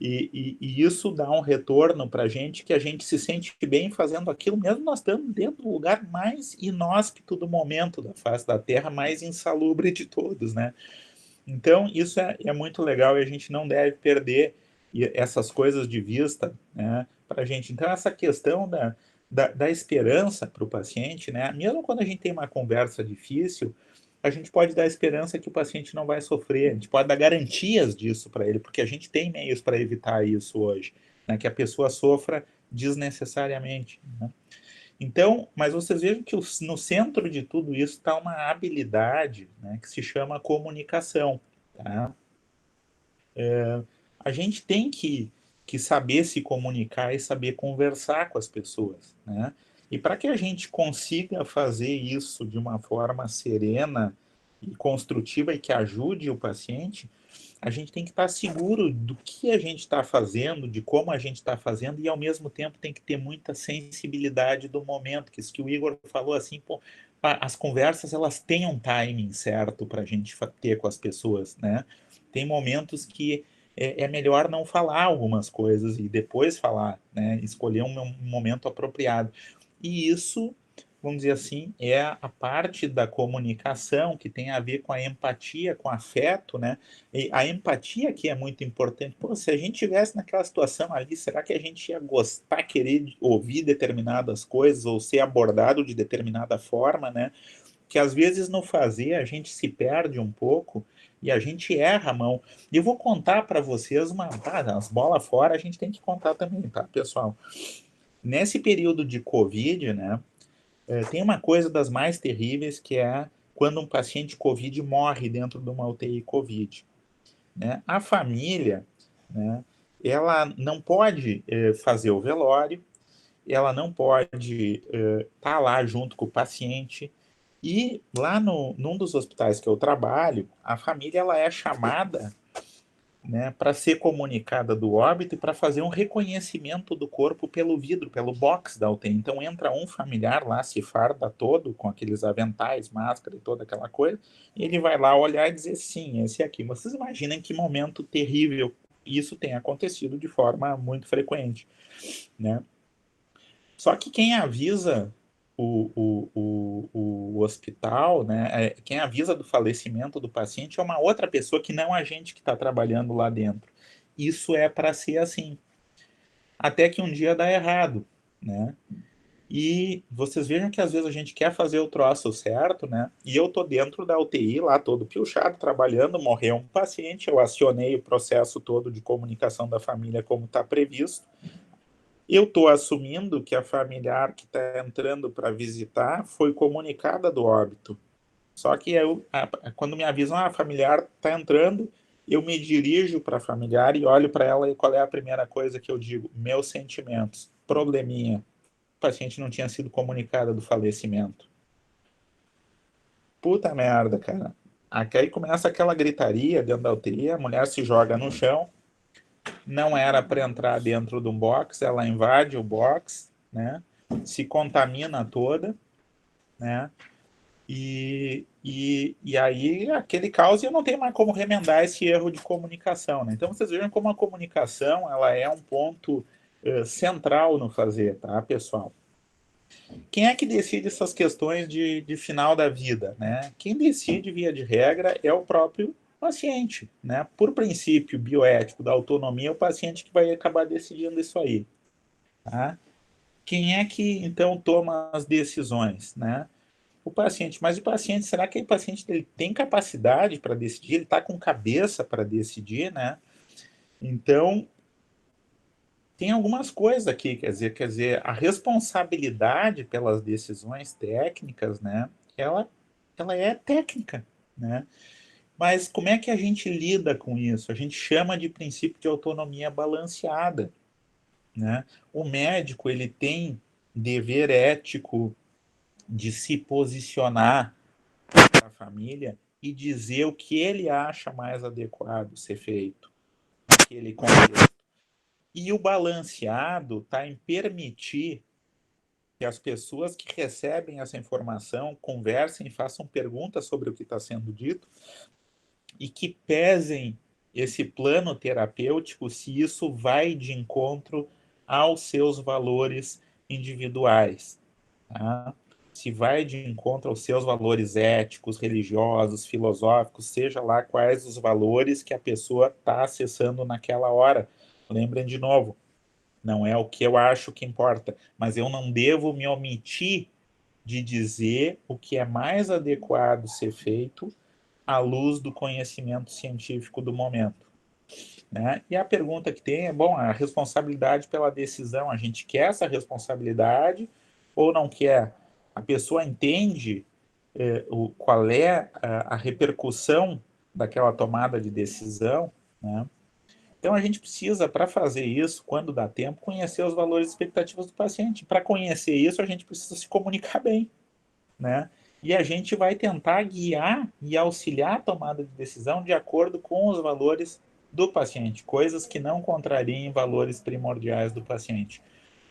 E isso dá um retorno para a gente que a gente se sente bem fazendo aquilo, mesmo nós estando dentro do lugar mais inóspito do momento da face da Terra, mais insalubre de todos, né? Então, isso é muito legal e a gente não deve perder essas coisas de vista, né, para a gente. Então, essa questão da esperança para o paciente, né, mesmo quando a gente tem uma conversa difícil, a gente pode dar esperança que o paciente não vai sofrer, a gente pode dar garantias disso para ele, porque a gente tem meios para evitar isso hoje, né, que a pessoa sofra desnecessariamente, né? Então, mas vocês vejam que no centro de tudo isso está uma habilidade, né, que se chama comunicação. Tá? A gente tem que saber se comunicar e saber conversar com as pessoas. Né? E para que a gente consiga fazer isso de uma forma serena e construtiva e que ajude o paciente, a gente tem que estar seguro do que a gente está fazendo, de como a gente está fazendo, e ao mesmo tempo tem que ter muita sensibilidade do momento, que isso que o Igor falou assim, pô, as conversas elas têm um timing certo para a gente ter com as pessoas, né? Tem momentos que é melhor não falar algumas coisas e depois falar, né? Escolher um momento apropriado. E isso, vamos dizer assim, é a parte da comunicação que tem a ver com a empatia, com afeto, né? E a empatia aqui é muito importante. Pô, se a gente tivesse naquela situação ali, será que a gente ia gostar, querer ouvir determinadas coisas ou ser abordado de determinada forma, né? Que às vezes no fazer a gente se perde um pouco e a gente erra a mão. E eu vou contar para vocês as bolas fora a gente tem que contar também, tá, pessoal? Nesse período de Covid, né, tem uma coisa das mais terríveis que é quando um paciente Covid morre dentro de uma UTI Covid. Né? A família, né, ela não pode fazer o velório, ela não pode estar lá junto com o paciente. E lá num dos hospitais que eu trabalho, a família ela é chamada né, para ser comunicada do óbito e para fazer um reconhecimento do corpo pelo vidro, pelo box da UTI. Então entra um familiar lá, se farda todo, com aqueles aventais, máscara e toda aquela coisa, e ele vai lá olhar e dizer, sim, esse aqui. Vocês imaginem que momento terrível isso tem acontecido de forma muito frequente, né? Só que quem avisa o hospital, né, quem avisa do falecimento do paciente é uma outra pessoa que não a gente que está trabalhando lá dentro. Isso é para ser assim. Até que um dia dá errado, né? E vocês vejam que às vezes a gente quer fazer o troço certo, né? E eu tô dentro da UTI lá, todo piochado, trabalhando, morreu um paciente, eu acionei o processo todo de comunicação da família como está previsto. Eu estou assumindo que a familiar que está entrando para visitar foi comunicada do óbito. Só que quando me avisam, a familiar está entrando, eu me dirijo para a familiar e olho para ela e qual é a primeira coisa que eu digo? Meus sentimentos. Probleminha. O paciente não tinha sido comunicado do falecimento. Puta merda, cara. Aí começa aquela gritaria dentro da UTI, a mulher se joga no chão, não era para entrar dentro de um box, ela invade o box, né? Se contamina toda, né? E aí aquele caos, e eu não tenho mais como remendar esse erro de comunicação, né? Então vocês vejam como a comunicação ela é um ponto central no fazer, tá, pessoal? Quem é que decide essas questões de final da vida, né? Quem decide, via de regra, é o próprio paciente, né? Por princípio bioético da autonomia, é o paciente que vai acabar decidindo isso aí, tá? Quem é que, então, toma as decisões, né? O paciente. Mas o paciente, será que o paciente ele tem capacidade para decidir? Ele está com cabeça para decidir, né? Então, tem algumas coisas aqui, quer dizer, a responsabilidade pelas decisões técnicas, né? Ela é técnica, né? Mas como é que a gente lida com isso? A gente chama de princípio de autonomia balanceada, né? O médico ele tem dever ético de se posicionar para a família e dizer o que ele acha mais adequado ser feito naquele contexto. E o balanceado está em permitir que as pessoas que recebem essa informação conversem e façam perguntas sobre o que está sendo dito e que pesem esse plano terapêutico se isso vai de encontro aos seus valores individuais, tá? Se vai de encontro aos seus valores éticos, religiosos, filosóficos, seja lá quais os valores que a pessoa está acessando naquela hora. Lembrem de novo, não é o que eu acho que importa, mas eu não devo me omitir de dizer o que é mais adequado ser feito à luz do conhecimento científico do momento, né? E a pergunta que tem é, bom, a responsabilidade pela decisão, a gente quer essa responsabilidade ou não quer? A pessoa entende qual é a repercussão daquela tomada de decisão, né? Então a gente precisa, para fazer isso, quando dá tempo, conhecer os valores e expectativas do paciente. Para conhecer isso, a gente precisa se comunicar bem, né? E a gente vai tentar guiar e auxiliar a tomada de decisão de acordo com os valores do paciente, coisas que não contrariem valores primordiais do paciente.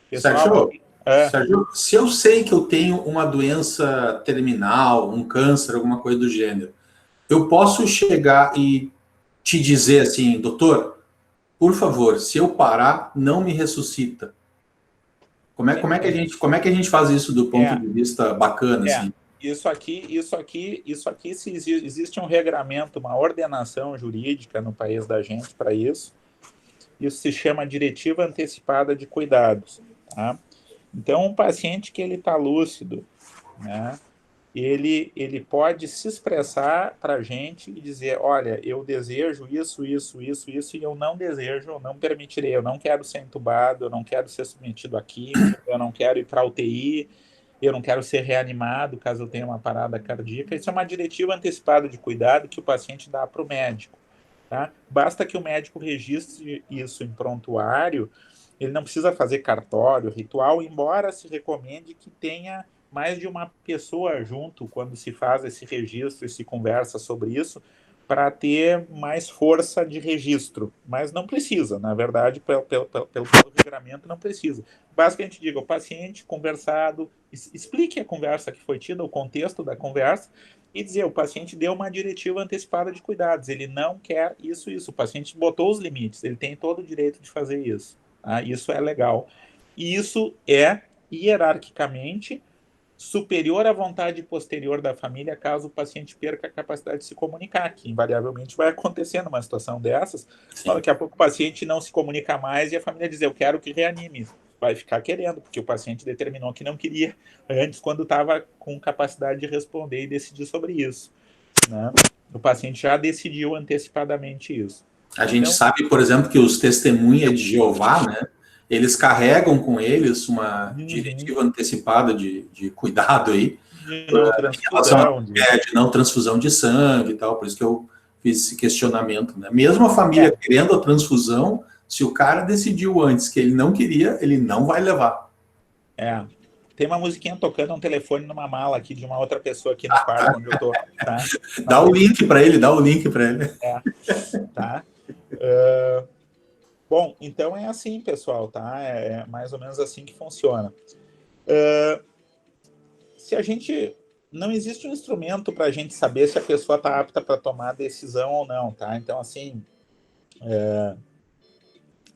Pessoal, Sérgio, se eu sei que eu tenho uma doença terminal, um câncer, alguma coisa do gênero, eu posso chegar e te dizer assim, doutor, por favor, se eu parar, não me ressuscita. Como é que a gente faz isso do ponto de vista bacana, assim? Isso aqui, se existe um regramento, uma ordenação jurídica no país da gente para isso. Isso se chama diretiva antecipada de cuidados, tá? Então, um paciente que ele está lúcido, né? Ele pode se expressar para a gente e dizer, olha, eu desejo isso, isso, isso, isso, e eu não desejo, eu não permitirei, eu não quero ser entubado, eu não quero ser submetido a química, eu não quero ir para a UTI, eu não quero ser reanimado caso eu tenha uma parada cardíaca. Isso é uma diretiva antecipada de cuidado que o paciente dá para o médico, tá? Basta que o médico registre isso em prontuário, ele não precisa fazer cartório, ritual, embora se recomende que tenha mais de uma pessoa junto quando se faz esse registro e se conversa sobre isso, para ter mais força de registro, mas não precisa, na verdade, pelo regramento não precisa. Basicamente, diga, o paciente conversado, explique a conversa que foi tida, o contexto da conversa, e dizer, o paciente deu uma diretiva antecipada de cuidados, ele não quer isso, o paciente botou os limites, ele tem todo o direito de fazer isso, tá? Isso é legal. E isso é, hierarquicamente, superior à vontade posterior da família caso o paciente perca a capacidade de se comunicar, que invariavelmente vai acontecer numa situação dessas. Daqui a pouco o paciente não se comunica mais e a família diz, eu quero que reanime. Vai ficar querendo, porque o paciente determinou que não queria antes, quando estava com capacidade de responder e decidir sobre isso, né? O paciente já decidiu antecipadamente isso. A gente sabe, por exemplo, que os testemunhas de Jeová, né, eles carregam com eles uma diretiva antecipada de cuidado aí, de não transfusão, de não transfusão de sangue e tal, por isso que eu fiz esse questionamento, né? Mesmo a família querendo a transfusão, se o cara decidiu antes que ele não queria, ele não vai levar. Tem uma musiquinha tocando um telefone numa mala aqui de uma outra pessoa aqui no quarto onde eu tô, tá? Dá o link para ele, dá o link para ele. Tá? Bom, então é assim, pessoal, tá? É mais ou menos assim que funciona. Se a gente... Não existe um instrumento para a gente saber se a pessoa está apta para tomar decisão ou não, tá? Então, assim,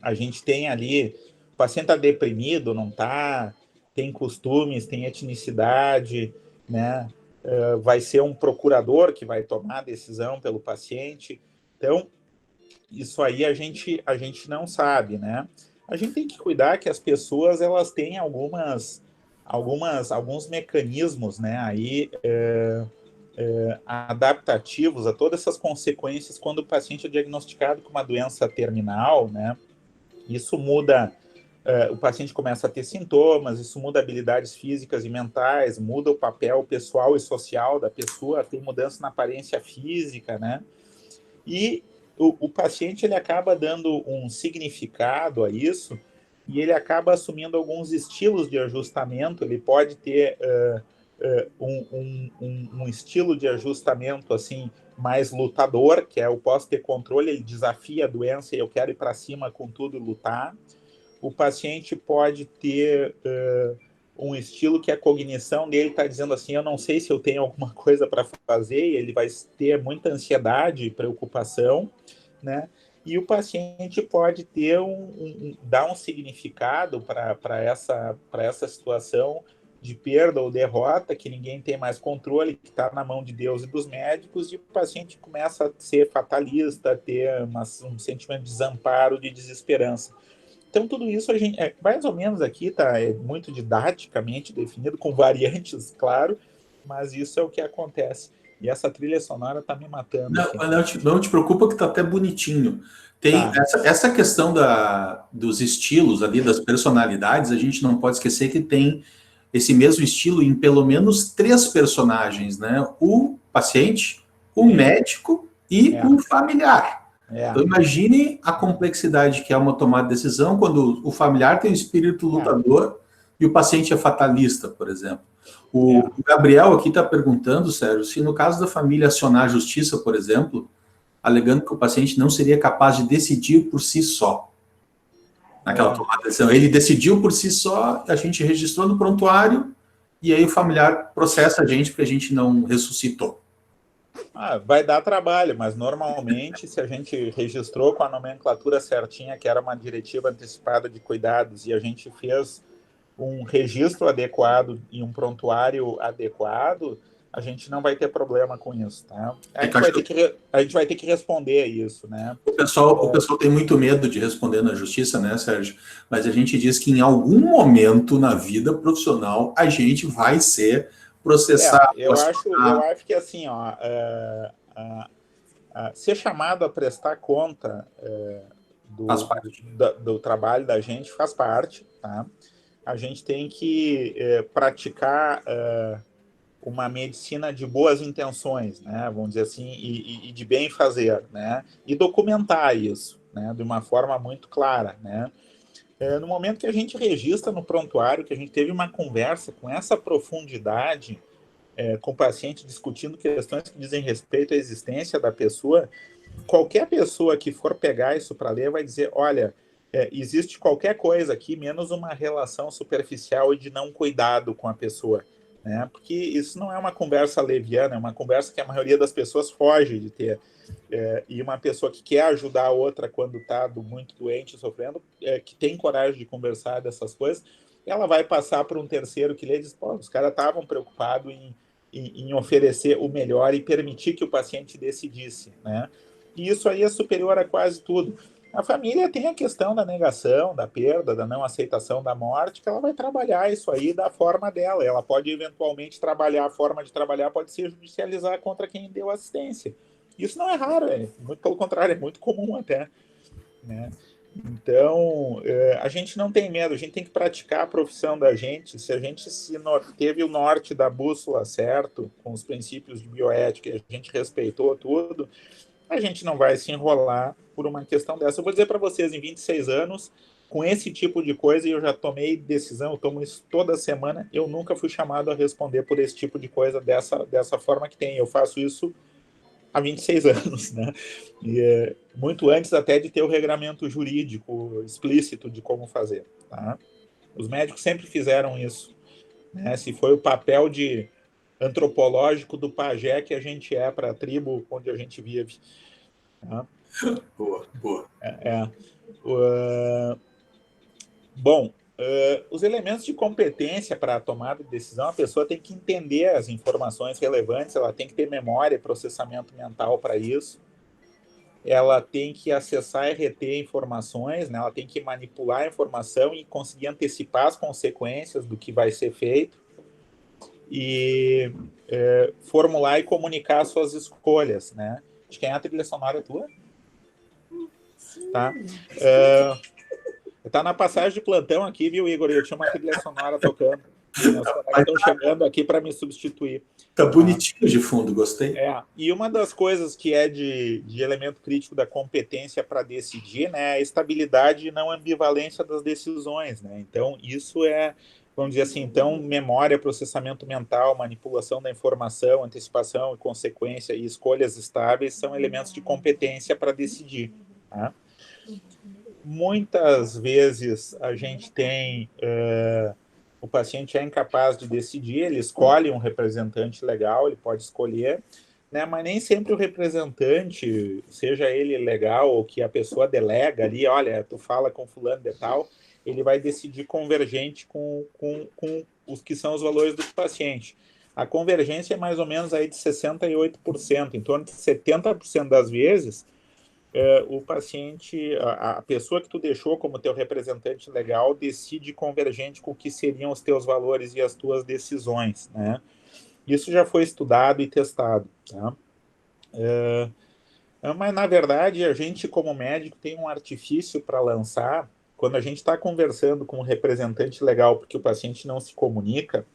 a gente tem ali... O paciente está deprimido, não está? Tem costumes, tem etnicidade, né? Vai ser um procurador que vai tomar a decisão pelo paciente. Então, isso aí a gente não sabe, né? A gente tem que cuidar que as pessoas elas têm alguns mecanismos, né? Aí adaptativos a todas essas consequências quando o paciente é diagnosticado com uma doença terminal, né? Isso muda, o paciente começa a ter sintomas, isso muda habilidades físicas e mentais, muda o papel pessoal e social da pessoa, tem mudança na aparência física, né? E o paciente ele acaba dando um significado a isso e ele acaba assumindo alguns estilos de ajustamento. Ele pode ter um estilo de ajustamento assim mais lutador, que é eu posso ter controle, ele desafia a doença e eu quero ir para cima com tudo e lutar. O paciente pode ter um estilo que a cognição dele está dizendo assim, eu não sei se eu tenho alguma coisa para fazer, e ele vai ter muita ansiedade e preocupação, né? E o paciente pode ter dar um significado para essa situação de perda ou derrota, que ninguém tem mais controle, que está na mão de Deus e dos médicos, e o paciente começa a ser fatalista, a ter um sentimento de desamparo, de desesperança. Então, tudo isso a gente, mais ou menos aqui está muito didaticamente definido, com variantes, claro, mas isso é o que acontece. E essa trilha sonora está me matando. Não te preocupa que está até bonitinho. Tem essa questão dos estilos ali, das personalidades, a gente não pode esquecer que tem esse mesmo estilo em pelo menos 3 personagens, né? O paciente, o médico e o familiar. Então imagine a complexidade que é uma tomada de decisão quando o familiar tem um espírito lutador e o paciente é fatalista, por exemplo. O Gabriel aqui está perguntando, Sérgio, se no caso da família acionar a justiça, por exemplo, alegando que o paciente não seria capaz de decidir por si só. Naquela tomada de decisão. Ele decidiu por si só, a gente registrou no prontuário, e aí o familiar processa a gente porque a gente não ressuscitou. Vai dar trabalho, mas normalmente, se a gente registrou com a nomenclatura certinha, que era uma diretiva antecipada de cuidados, e a gente fez um registro adequado e um prontuário adequado, a gente não vai ter problema com isso, tá? A gente vai ter que responder a isso, né? O pessoal tem muito medo de responder na justiça, né, Sérgio? Mas a gente diz que em algum momento na vida profissional a gente vai ser processado. Eu acho que assim, ó, ser chamado a prestar conta do trabalho da gente faz parte, tá? A gente tem que praticar uma medicina de boas intenções, né? Vamos dizer assim, e de bem fazer, né? E documentar isso, né? De uma forma muito clara, né? No momento que a gente registra no prontuário, que a gente teve uma conversa com essa profundidade, com o paciente discutindo questões que dizem respeito à existência da pessoa, qualquer pessoa que for pegar isso para ler vai dizer, olha, existe qualquer coisa aqui, menos uma relação superficial e de não cuidado com a pessoa, né? Porque isso não é uma conversa leviana, é uma conversa que a maioria das pessoas foge de ter. E uma pessoa que quer ajudar a outra quando está muito doente, sofrendo, que tem coragem de conversar dessas coisas, ela vai passar por um terceiro que lê e diz, pô, os caras estavam preocupados em oferecer o melhor e permitir que o paciente decidisse, né? E isso aí é superior a quase tudo. A família tem a questão da negação, da perda, da não aceitação da morte, que ela vai trabalhar isso aí da forma dela. Ela pode eventualmente trabalhar, a forma de trabalhar pode ser judicializar contra quem deu assistência. Isso não é raro, muito pelo contrário, é muito comum até, né? Então, a gente não tem medo, a gente tem que praticar a profissão da gente. Se a gente teve o norte da bússola certo, com os princípios de bioética, e a gente respeitou tudo, a gente não vai se enrolar por uma questão dessa. Eu vou dizer para vocês, em 26 anos, com esse tipo de coisa, e eu já tomei decisão, eu tomo isso toda semana, eu nunca fui chamado a responder por esse tipo de coisa dessa forma que tem. Eu faço isso há 26 anos, né? E, muito antes até de ter o regramento jurídico explícito de como fazer, tá? Os médicos sempre fizeram isso, né? Se foi o papel de antropológico do pajé que a gente é para a tribo onde a gente vive. Tá? Boa, boa. Bom, os elementos de competência para a tomada de decisão, a pessoa tem que entender as informações relevantes, ela tem que ter memória e processamento mental para isso, ela tem que acessar e reter informações, né? Ela tem que manipular a informação e conseguir antecipar as consequências do que vai ser feito e formular e comunicar suas escolhas, né? Acho que é a trilha sonora tua? Tá? Tá na passagem de plantão aqui, viu, Igor? Eu tinha uma trilha sonora tocando. Meus colegas estão chegando aqui para me substituir. Tá bonitinho de fundo, gostei. E uma das coisas que é de elemento crítico da competência para decidir, né, é a estabilidade e não ambivalência das decisões, né? Então, isso vamos dizer assim, então, memória, processamento mental, manipulação da informação, antecipação e consequência e escolhas estáveis são elementos de competência para decidir, tá? Muitas vezes a gente tem o paciente é incapaz de decidir, ele escolhe um representante legal, ele pode escolher, né? Mas nem sempre o representante, seja ele legal ou que a pessoa delega ali, olha, tu fala com fulano de tal, ele vai decidir convergente com os que são os valores do paciente. A convergência é mais ou menos aí de 68%, em torno de 70% das vezes, o paciente, a pessoa que tu deixou como teu representante legal decide convergente com o que seriam os teus valores e as tuas decisões, né? Isso já foi estudado e testado, tá? Mas, na verdade, a gente, como médico, tem um artifício para lançar quando a gente está conversando com um representante legal porque o paciente não se comunica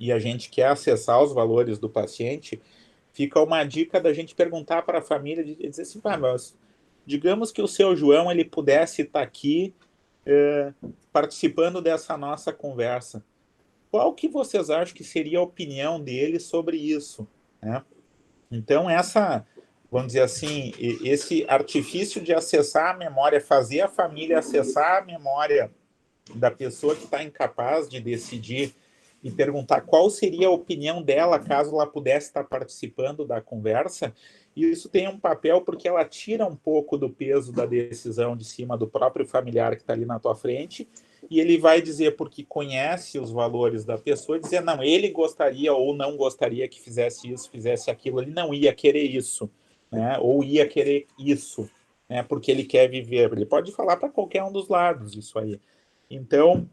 e a gente quer acessar os valores do paciente, fica uma dica da gente perguntar para a família, de dizer assim, mas digamos que o seu João ele pudesse estar aqui participando dessa nossa conversa. Qual que vocês acham que seria a opinião dele sobre isso, né? Então, vamos dizer assim, esse artifício de acessar a memória, fazer a família acessar a memória da pessoa que está incapaz de decidir e perguntar qual seria a opinião dela caso ela pudesse estar participando da conversa, e isso tem um papel porque ela tira um pouco do peso da decisão de cima do próprio familiar que está ali na tua frente, e ele vai dizer, porque conhece os valores da pessoa, dizer, não, ele gostaria ou não gostaria que fizesse isso, fizesse aquilo, ele não ia querer isso, né? Ou ia querer isso, né? Porque ele quer viver. Ele pode falar para qualquer um dos lados isso aí. Então,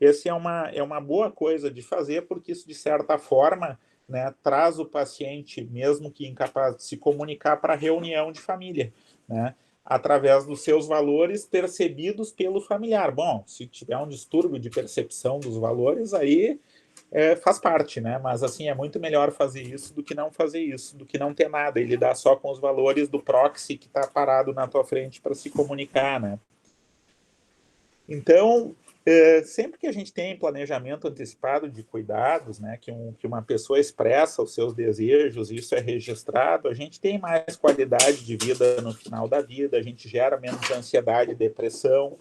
essa é uma boa coisa de fazer, porque isso, de certa forma, né, traz o paciente, mesmo que incapaz de se comunicar, para a reunião de família, né, através dos seus valores percebidos pelo familiar. Bom, se tiver um distúrbio de percepção dos valores, aí faz parte, né? Mas, assim, é muito melhor fazer isso do que não fazer isso, do que não ter nada e lidar só com os valores do proxy que está parado na tua frente para se comunicar, né? Então, Sempre que a gente tem planejamento antecipado de cuidados, né, que uma pessoa expressa os seus desejos, isso é registrado, a gente tem mais qualidade de vida no final da vida, a gente gera menos ansiedade e depressão,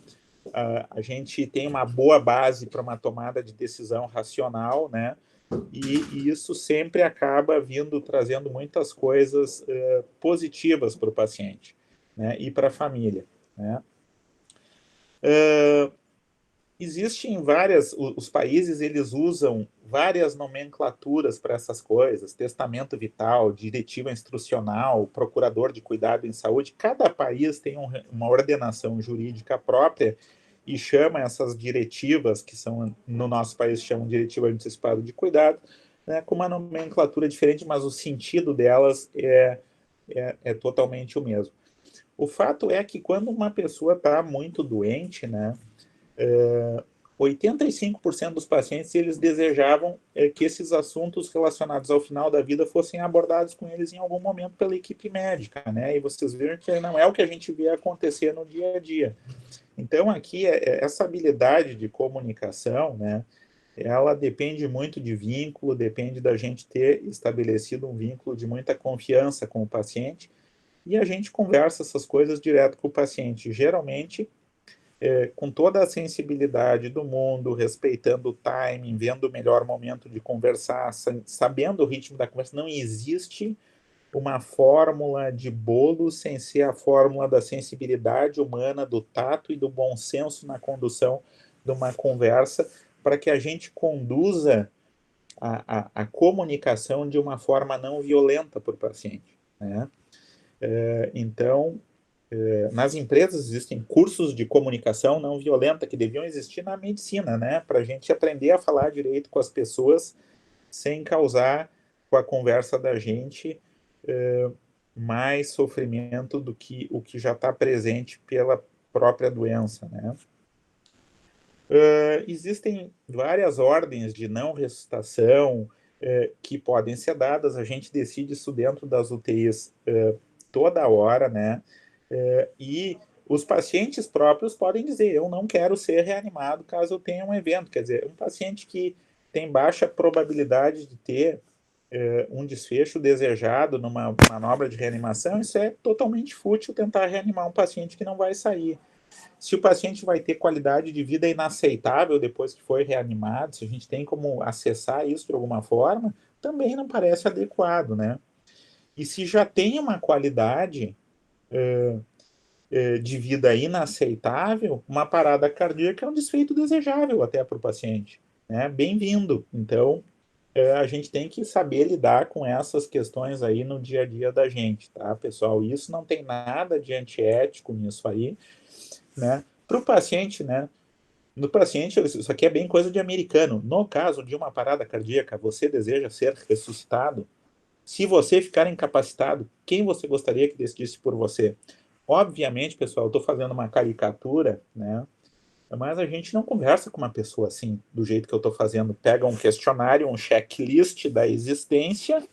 a gente tem uma boa base para uma tomada de decisão racional, né, e isso sempre acaba trazendo muitas coisas positivas para o paciente, né, e para a família, né. Existem os países eles usam várias nomenclaturas para essas coisas, testamento vital, diretiva instrucional, procurador de cuidado em saúde. Cada país tem uma ordenação jurídica própria e chama essas diretivas, que são, no nosso país, chamam de diretiva antecipada de cuidado, né, com uma nomenclatura diferente, mas o sentido delas é totalmente o mesmo. O fato é que quando uma pessoa está muito doente, né, 85% dos pacientes eles desejavam que esses assuntos relacionados ao final da vida fossem abordados com eles em algum momento pela equipe médica, né? E vocês viram que não é o que a gente vê acontecer no dia a dia. Então, aqui, essa habilidade de comunicação, né? Ela depende muito de vínculo, depende da gente ter estabelecido um vínculo de muita confiança com o paciente e a gente conversa essas coisas direto com o paciente. Geralmente, com toda a sensibilidade do mundo, respeitando o timing, vendo o melhor momento de conversar, sabendo o ritmo da conversa. Não existe uma fórmula de bolo sem ser a fórmula da sensibilidade humana, do tato e do bom senso na condução de uma conversa, para que a gente conduza a comunicação de uma forma não violenta para o paciente, né? Então, nas empresas existem cursos de comunicação não violenta que deviam existir na medicina, né? Para a gente aprender a falar direito com as pessoas sem causar com a conversa da gente mais sofrimento do que o que já está presente pela própria doença, né? Existem várias ordens de não ressuscitação que podem ser dadas, a gente decide isso dentro das UTIs toda hora, né? E os pacientes próprios podem dizer, eu não quero ser reanimado caso eu tenha um evento. Quer dizer, um paciente que tem baixa probabilidade de ter um desfecho desejado numa manobra de reanimação, isso é totalmente fútil tentar reanimar um paciente que não vai sair. Se o paciente vai ter qualidade de vida inaceitável depois que foi reanimado, se a gente tem como acessar isso de alguma forma, também não parece adequado, né? E se já tem uma qualidade de vida inaceitável, uma parada cardíaca é um desfeito desejável até para o paciente, né? Bem-vindo. Então, a gente tem que saber lidar com essas questões aí no dia a dia da gente, tá, pessoal? Isso não tem nada de antiético nisso aí, né? Para o paciente, né? No paciente, isso aqui é bem coisa de americano. No caso de uma parada cardíaca, você deseja ser ressuscitado? Se você ficar incapacitado, quem você gostaria que decidisse por você? Obviamente, pessoal, eu estou fazendo uma caricatura, né? Mas a gente não conversa com uma pessoa assim, do jeito que eu estou fazendo. Pega um questionário, um checklist da existência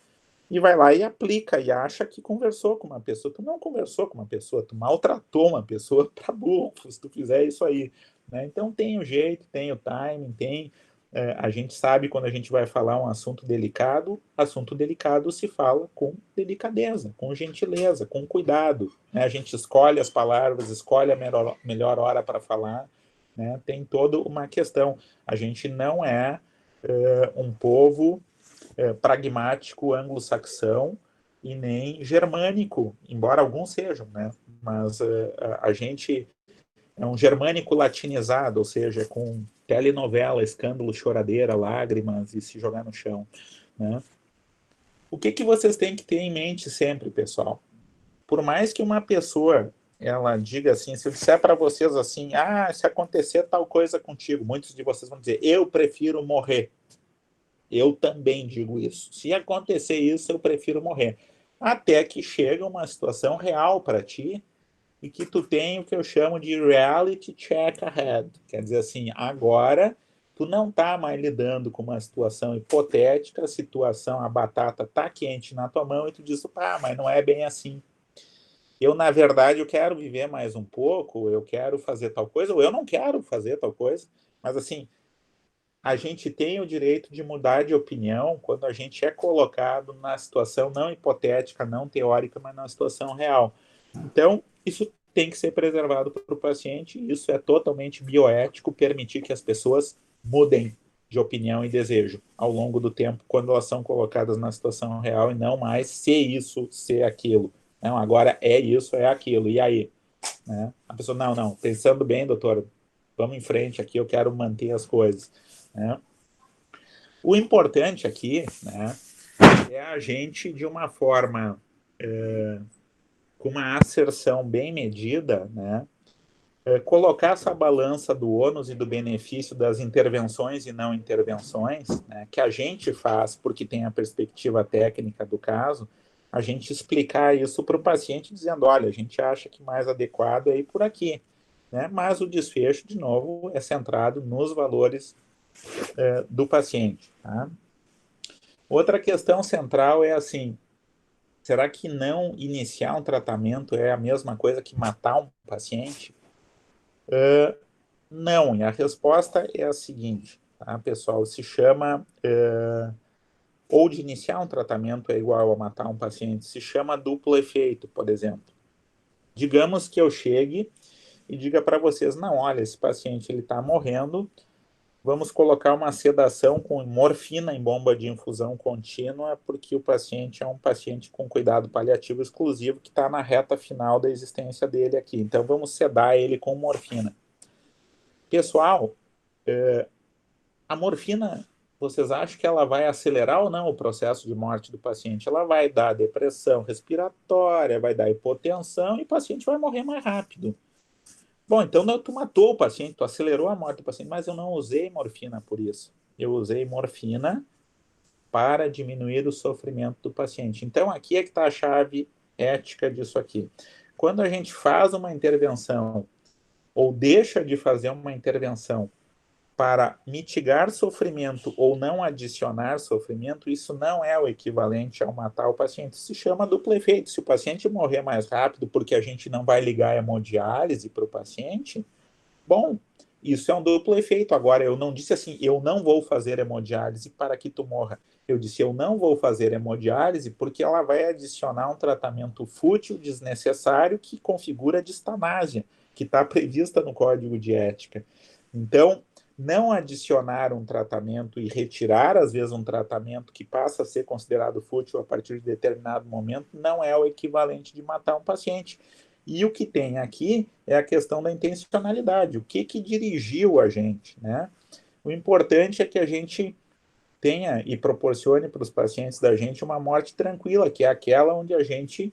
e vai lá e aplica e acha que conversou com uma pessoa. Tu não conversou com uma pessoa, tu maltratou uma pessoa para burro se tu fizer isso aí, né? Então tem o jeito, tem o timing, tem a gente sabe quando a gente vai falar um assunto delicado se fala com delicadeza, com gentileza, com cuidado, né? A gente escolhe as palavras, escolhe a melhor hora para falar, né? Tem toda uma questão. A gente não é um povo pragmático anglo-saxão e nem germânico, embora alguns sejam, né? Mas a gente é um germânico latinizado, ou seja, com telenovela, escândalo, choradeira, lágrimas e se jogar no chão, né? O que vocês têm que ter em mente sempre, pessoal? Por mais que uma pessoa ela diga assim, se eu disser para vocês assim, se acontecer tal coisa contigo, muitos de vocês vão dizer, eu prefiro morrer. Eu também digo isso. Se acontecer isso, eu prefiro morrer. Até que chega uma situação real para ti e que tu tem o que eu chamo de reality check ahead. Quer dizer assim, agora tu não tá mais lidando com uma situação hipotética, a situação, a batata tá quente na tua mão e tu diz, mas não é bem assim. Eu, na verdade, eu quero viver mais um pouco, eu quero fazer tal coisa, ou eu não quero fazer tal coisa, Mas assim, a gente tem o direito de mudar de opinião quando a gente é colocado na situação não hipotética, não teórica, mas na situação real. Então, isso tem que ser preservado para o paciente, isso é totalmente bioético, permitir que as pessoas mudem de opinião e desejo ao longo do tempo, quando elas são colocadas na situação real e não mais ser isso, ser aquilo. Não, agora é isso, é aquilo, e aí? Né? A pessoa, não, pensando bem, doutor, vamos em frente aqui, eu quero manter as coisas. Né? O importante aqui, né, é a gente, de uma forma, com uma asserção bem medida, né, colocar essa balança do ônus e do benefício das intervenções e não intervenções, né, que a gente faz porque tem a perspectiva técnica do caso, a gente explicar isso para o paciente dizendo, olha, a gente acha que mais adequado é ir por aqui, né, mas o desfecho, de novo, é centrado nos valores do paciente. Tá? Outra questão central é assim, será que não iniciar um tratamento é a mesma coisa que matar um paciente? Não, e a resposta é a seguinte, tá, pessoal? Se chama, ou de iniciar um tratamento é igual a matar um paciente, se chama duplo efeito, por exemplo. Digamos que eu chegue e diga para vocês, não, olha, esse paciente ele está morrendo, vamos colocar uma sedação com morfina em bomba de infusão contínua, porque o paciente é um paciente com cuidado paliativo exclusivo que está na reta final da existência dele aqui. Então, vamos sedar ele com morfina. Pessoal, a morfina, vocês acham que ela vai acelerar ou não o processo de morte do paciente? Ela vai dar depressão respiratória, vai dar hipotensão e o paciente vai morrer mais rápido. Bom, então tu matou o paciente, tu acelerou a morte do paciente, mas eu não usei morfina por isso. Eu usei morfina para diminuir o sofrimento do paciente. Então, aqui é que está a chave ética disso aqui. Quando a gente faz uma intervenção ou deixa de fazer uma intervenção para mitigar sofrimento ou não adicionar sofrimento, isso não é o equivalente ao matar o paciente. Isso se chama duplo efeito. Se o paciente morrer mais rápido porque a gente não vai ligar a hemodiálise para o paciente, bom, isso é um duplo efeito. Agora, eu não disse assim, eu não vou fazer hemodiálise para que tu morra. Eu disse, eu não vou fazer hemodiálise porque ela vai adicionar um tratamento fútil, desnecessário, que configura a distanásia, que está prevista no Código de Ética. Então, não adicionar um tratamento e retirar, às vezes, um tratamento que passa a ser considerado fútil a partir de determinado momento, não é o equivalente de matar um paciente. E o que tem aqui é a questão da intencionalidade. O que dirigiu a gente, né? O importante é que a gente tenha e proporcione para os pacientes da gente uma morte tranquila, que é aquela onde a gente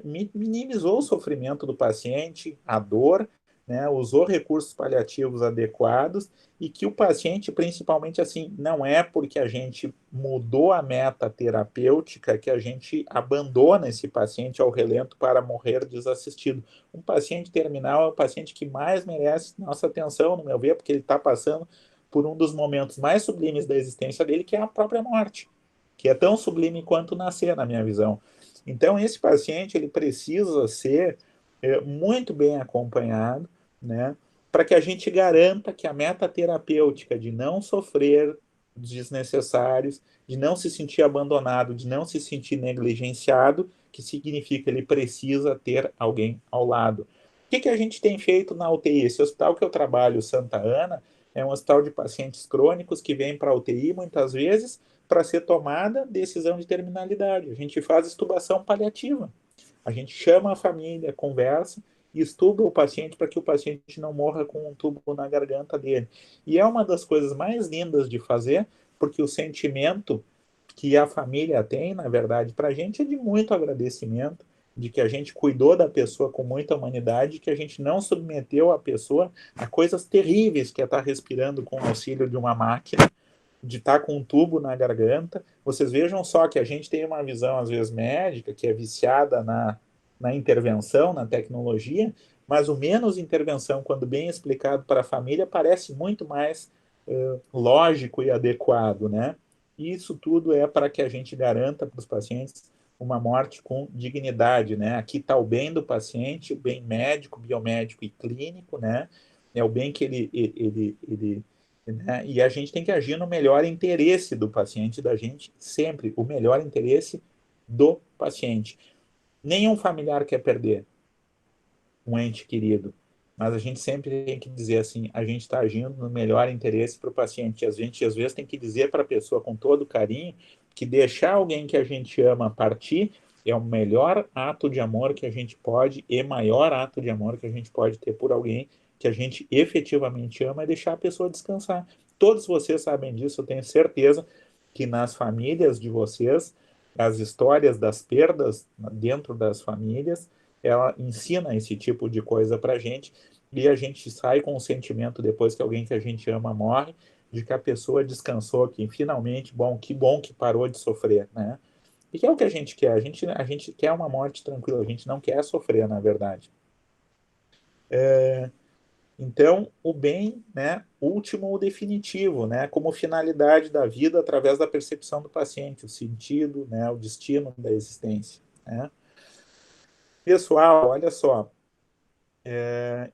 minimizou o sofrimento do paciente, a dor, né, usou recursos paliativos adequados e que o paciente, principalmente assim, não é porque a gente mudou a meta terapêutica que a gente abandona esse paciente ao relento para morrer desassistido. Um paciente terminal é o paciente que mais merece nossa atenção, no meu ver, porque ele está passando por um dos momentos mais sublimes da existência dele, que é a própria morte, que é tão sublime quanto nascer, na minha visão. Então, esse paciente ele precisa ser muito bem acompanhado, né, para que a gente garanta que a meta terapêutica de não sofrer desnecessários, de não se sentir abandonado, de não se sentir negligenciado, que significa ele precisa ter alguém ao lado. O que a gente tem feito na UTI? Esse hospital que eu trabalho, Santa Ana, é um hospital de pacientes crônicos que vêm para a UTI muitas vezes para ser tomada decisão de terminalidade. A gente faz extubação paliativa. A gente chama a família, conversa e estuba o paciente para que o paciente não morra com um tubo na garganta dele. E é uma das coisas mais lindas de fazer, porque o sentimento que a família tem, na verdade, para a gente é de muito agradecimento, de que a gente cuidou da pessoa com muita humanidade, que a gente não submeteu a pessoa a coisas terríveis, que é estar respirando com o auxílio de uma máquina, de estar com um tubo na garganta. Vocês vejam só que a gente tem uma visão, às vezes, médica, que é viciada na intervenção, na tecnologia, mas o menos intervenção, quando bem explicado para a família, parece muito mais lógico e adequado, né? E isso tudo é para que a gente garanta para os pacientes uma morte com dignidade, né? Aqui está o bem do paciente, o bem médico, biomédico e clínico, né? é o bem que né? E a gente tem que agir no melhor interesse do paciente, da gente, sempre, o melhor interesse do paciente. Nenhum familiar quer perder um ente querido, mas a gente sempre tem que dizer assim, a gente está agindo no melhor interesse para o paciente. A gente, às vezes, tem que dizer para a pessoa com todo carinho que deixar alguém que a gente ama partir é o melhor ato de amor que a gente pode e maior ato de amor que a gente pode ter por alguém que a gente efetivamente ama é deixar a pessoa descansar. Todos vocês sabem disso, eu tenho certeza que nas famílias de vocês, as histórias das perdas dentro das famílias, ela ensina esse tipo de coisa para a gente e a gente sai com o sentimento, depois que alguém que a gente ama morre, de que a pessoa descansou, que finalmente, bom, que bom que parou de sofrer, né? E que é o que a gente quer. A gente quer uma morte tranquila, a gente não quer sofrer, na verdade. Então, o bem, né, último ou definitivo, né, como finalidade da vida através da percepção do paciente, o sentido, né, o destino da existência, né? Pessoal, olha só,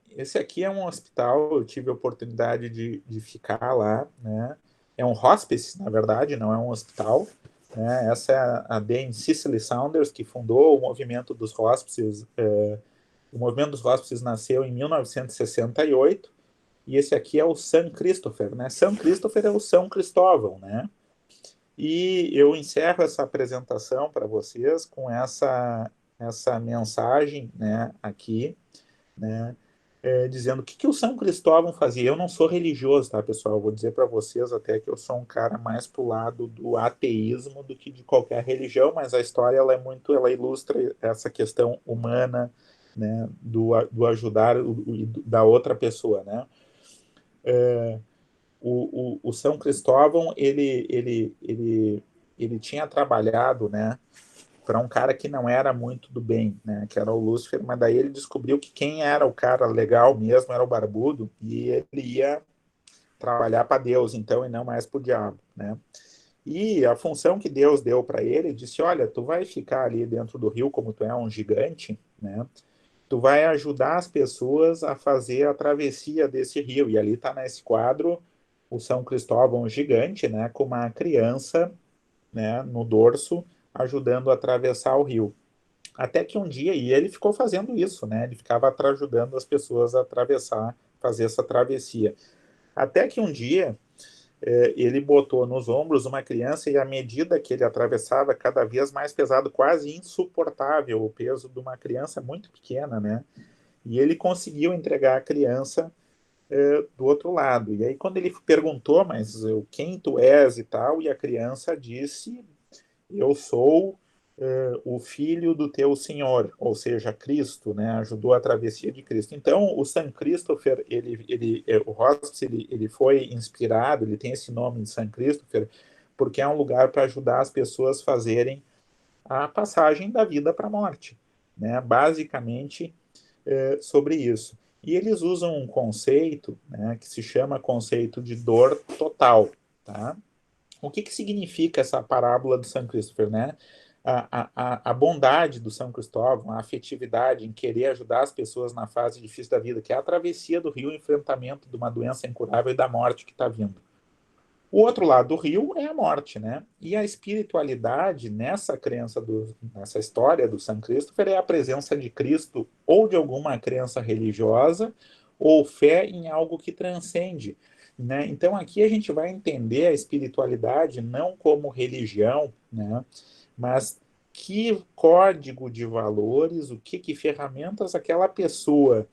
esse aqui é um hospital, eu tive a oportunidade de ficar lá, né? É um hospice, na verdade, não é um hospital, né? Essa é a Dame Cicely Saunders, que fundou o movimento dos hospices. O movimento dos hospices nasceu em 1968, e esse aqui é o São Christopher, né? São Christopher é o São Cristóvão, né? E eu encerro essa apresentação para vocês com essa mensagem, né, aqui, né, dizendo o que o São Cristóvão fazia. Eu não sou religioso, tá, pessoal? Eu vou dizer para vocês até que eu sou um cara mais pro lado do ateísmo do que de qualquer religião, mas a história ela ilustra essa questão humana, né, do ajudar da outra pessoa, né? O São Cristóvão ele tinha trabalhado, né, para um cara que não era muito do bem, né, que era o Lúcifer, mas daí ele descobriu que quem era o cara legal mesmo era o Barbudo, e ele ia trabalhar para Deus, então, e não mais para o diabo, né? E a função que Deus deu para ele, disse: olha, tu vai ficar ali dentro do rio, como tu é um gigante, né? Tu vai ajudar as pessoas a fazer a travessia desse rio. E ali está nesse quadro o São Cristóvão gigante, né, com uma criança, né, no dorso, ajudando a atravessar o rio. Até que um dia, e ele ficou fazendo isso, né? Ele ficava ajudando as pessoas a atravessar, fazer essa travessia. Até que um dia ele botou nos ombros uma criança e à medida que ele atravessava, cada vez mais pesado, quase insuportável o peso de uma criança muito pequena, né? E ele conseguiu entregar a criança do outro lado. E aí quando ele perguntou, mas quem tu és e tal, e a criança disse: eu sou o filho do teu Senhor, ou seja, Cristo, né? Ajudou a travessia de Cristo. Então, o San Christopher, o Hospice, ele foi inspirado, ele tem esse nome de San Christopher, porque é um lugar para ajudar as pessoas a fazerem a passagem da vida para a morte, né? Basicamente, sobre isso. E eles usam um conceito, né, que se chama conceito de dor total, tá? O que significa essa parábola do São Christopher, né? A bondade do São Cristóvão, a afetividade em querer ajudar as pessoas na fase difícil da vida, que é a travessia do rio, o enfrentamento de uma doença incurável e da morte que está vindo. O outro lado do rio é a morte, né? E a espiritualidade nessa crença, nessa história do São Christopher, é a presença de Cristo ou de alguma crença religiosa ou fé em algo que transcende, né? Então aqui a gente vai entender a espiritualidade não como religião, né? Mas que código de valores, que ferramentas aquela pessoa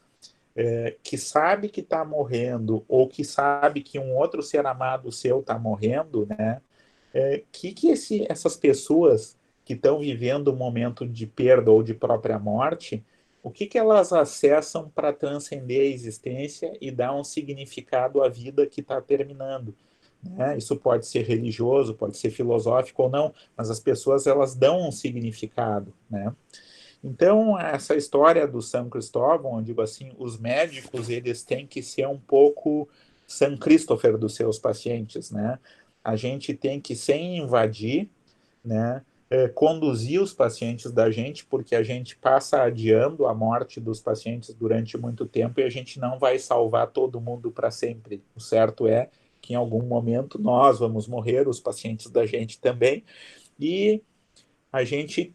que sabe que está morrendo ou que sabe que um outro ser amado seu está morrendo, né? Essas pessoas que estão vivendo um momento de perda ou de própria morte, o que elas acessam para transcender a existência e dar um significado à vida que está terminando? Né? Isso pode ser religioso, pode ser filosófico ou não, mas as pessoas elas dão um significado, né? Então, essa história do São Cristóvão, eu digo assim, os médicos, eles têm que ser um pouco São Christopher dos seus pacientes, né? A gente tem que, sem invadir, né, conduzir os pacientes da gente, porque a gente passa adiando a morte dos pacientes durante muito tempo e a gente não vai salvar todo mundo para sempre. O certo é que em algum momento nós vamos morrer, os pacientes da gente também, e a gente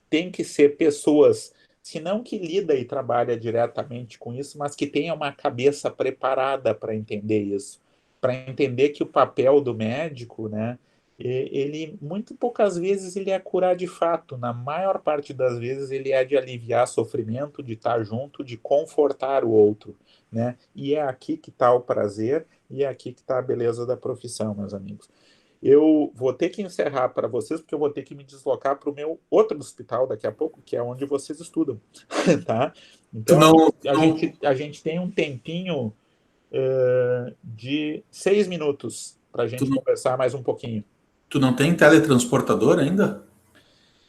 tem que ser pessoas, se não que lida e trabalha diretamente com isso, mas que tenha uma cabeça preparada para entender isso, para entender que o papel do médico, né, ele muito poucas vezes ele é curar de fato, na maior parte das vezes ele é de aliviar sofrimento, de estar junto, de confortar o outro, né? E é aqui que está o prazer e é aqui que está a beleza da profissão, meus amigos. Eu vou ter que encerrar para vocês, porque eu vou ter que me deslocar para o meu outro hospital daqui a pouco, que é onde vocês estudam, tá? Tu Então, não, a gente tem um tempinho de 6 minutos para a tu gente não, conversar mais um pouquinho. tu não tem teletransportador ainda?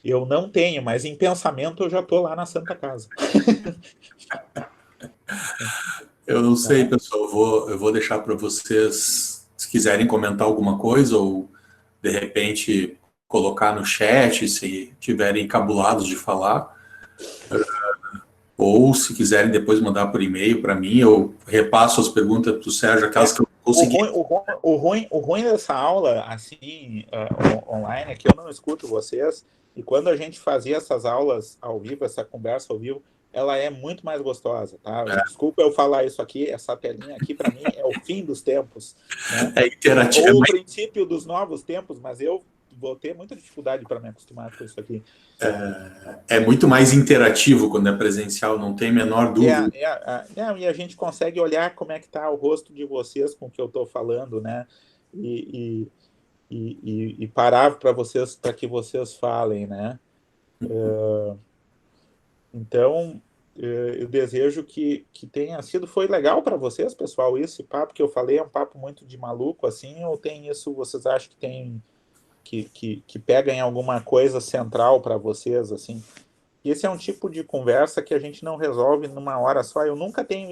Eu não tenho, mas em pensamento eu já estou lá na Santa Casa. Eu não sei, Tá? pessoal. Eu vou deixar para vocês, se quiserem comentar alguma coisa ou de repente colocar no chat, se tiverem encabulados de falar, ou se quiserem depois mandar por e-mail para mim, eu repasso as perguntas para o Sérgio, aquelas que eu consegui. O ruim dessa aula, assim, online, é que eu não escuto vocês, e quando a gente fazia essas aulas ao vivo, essa conversa ao vivo, ela é muito mais gostosa, tá? Desculpa eu falar isso aqui, essa telinha aqui, para mim, é o fim dos tempos, né? É interativo. Ou o princípio dos novos tempos, mas eu vou ter muita dificuldade para me acostumar com isso aqui. É muito mais interativo quando é presencial, não tem a menor dúvida. E a gente consegue olhar como é que está o rosto de vocês com o que eu estou falando, né? E parar para vocês, para que vocês falem, né? Então, eu desejo que tenha sido. Foi legal para vocês, pessoal, esse papo que eu falei é um papo muito de maluco, assim, ou tem isso, vocês acham que tem que pega em alguma coisa central para vocês, assim? Esse é um tipo de conversa que a gente não resolve numa hora só. Eu nunca tenho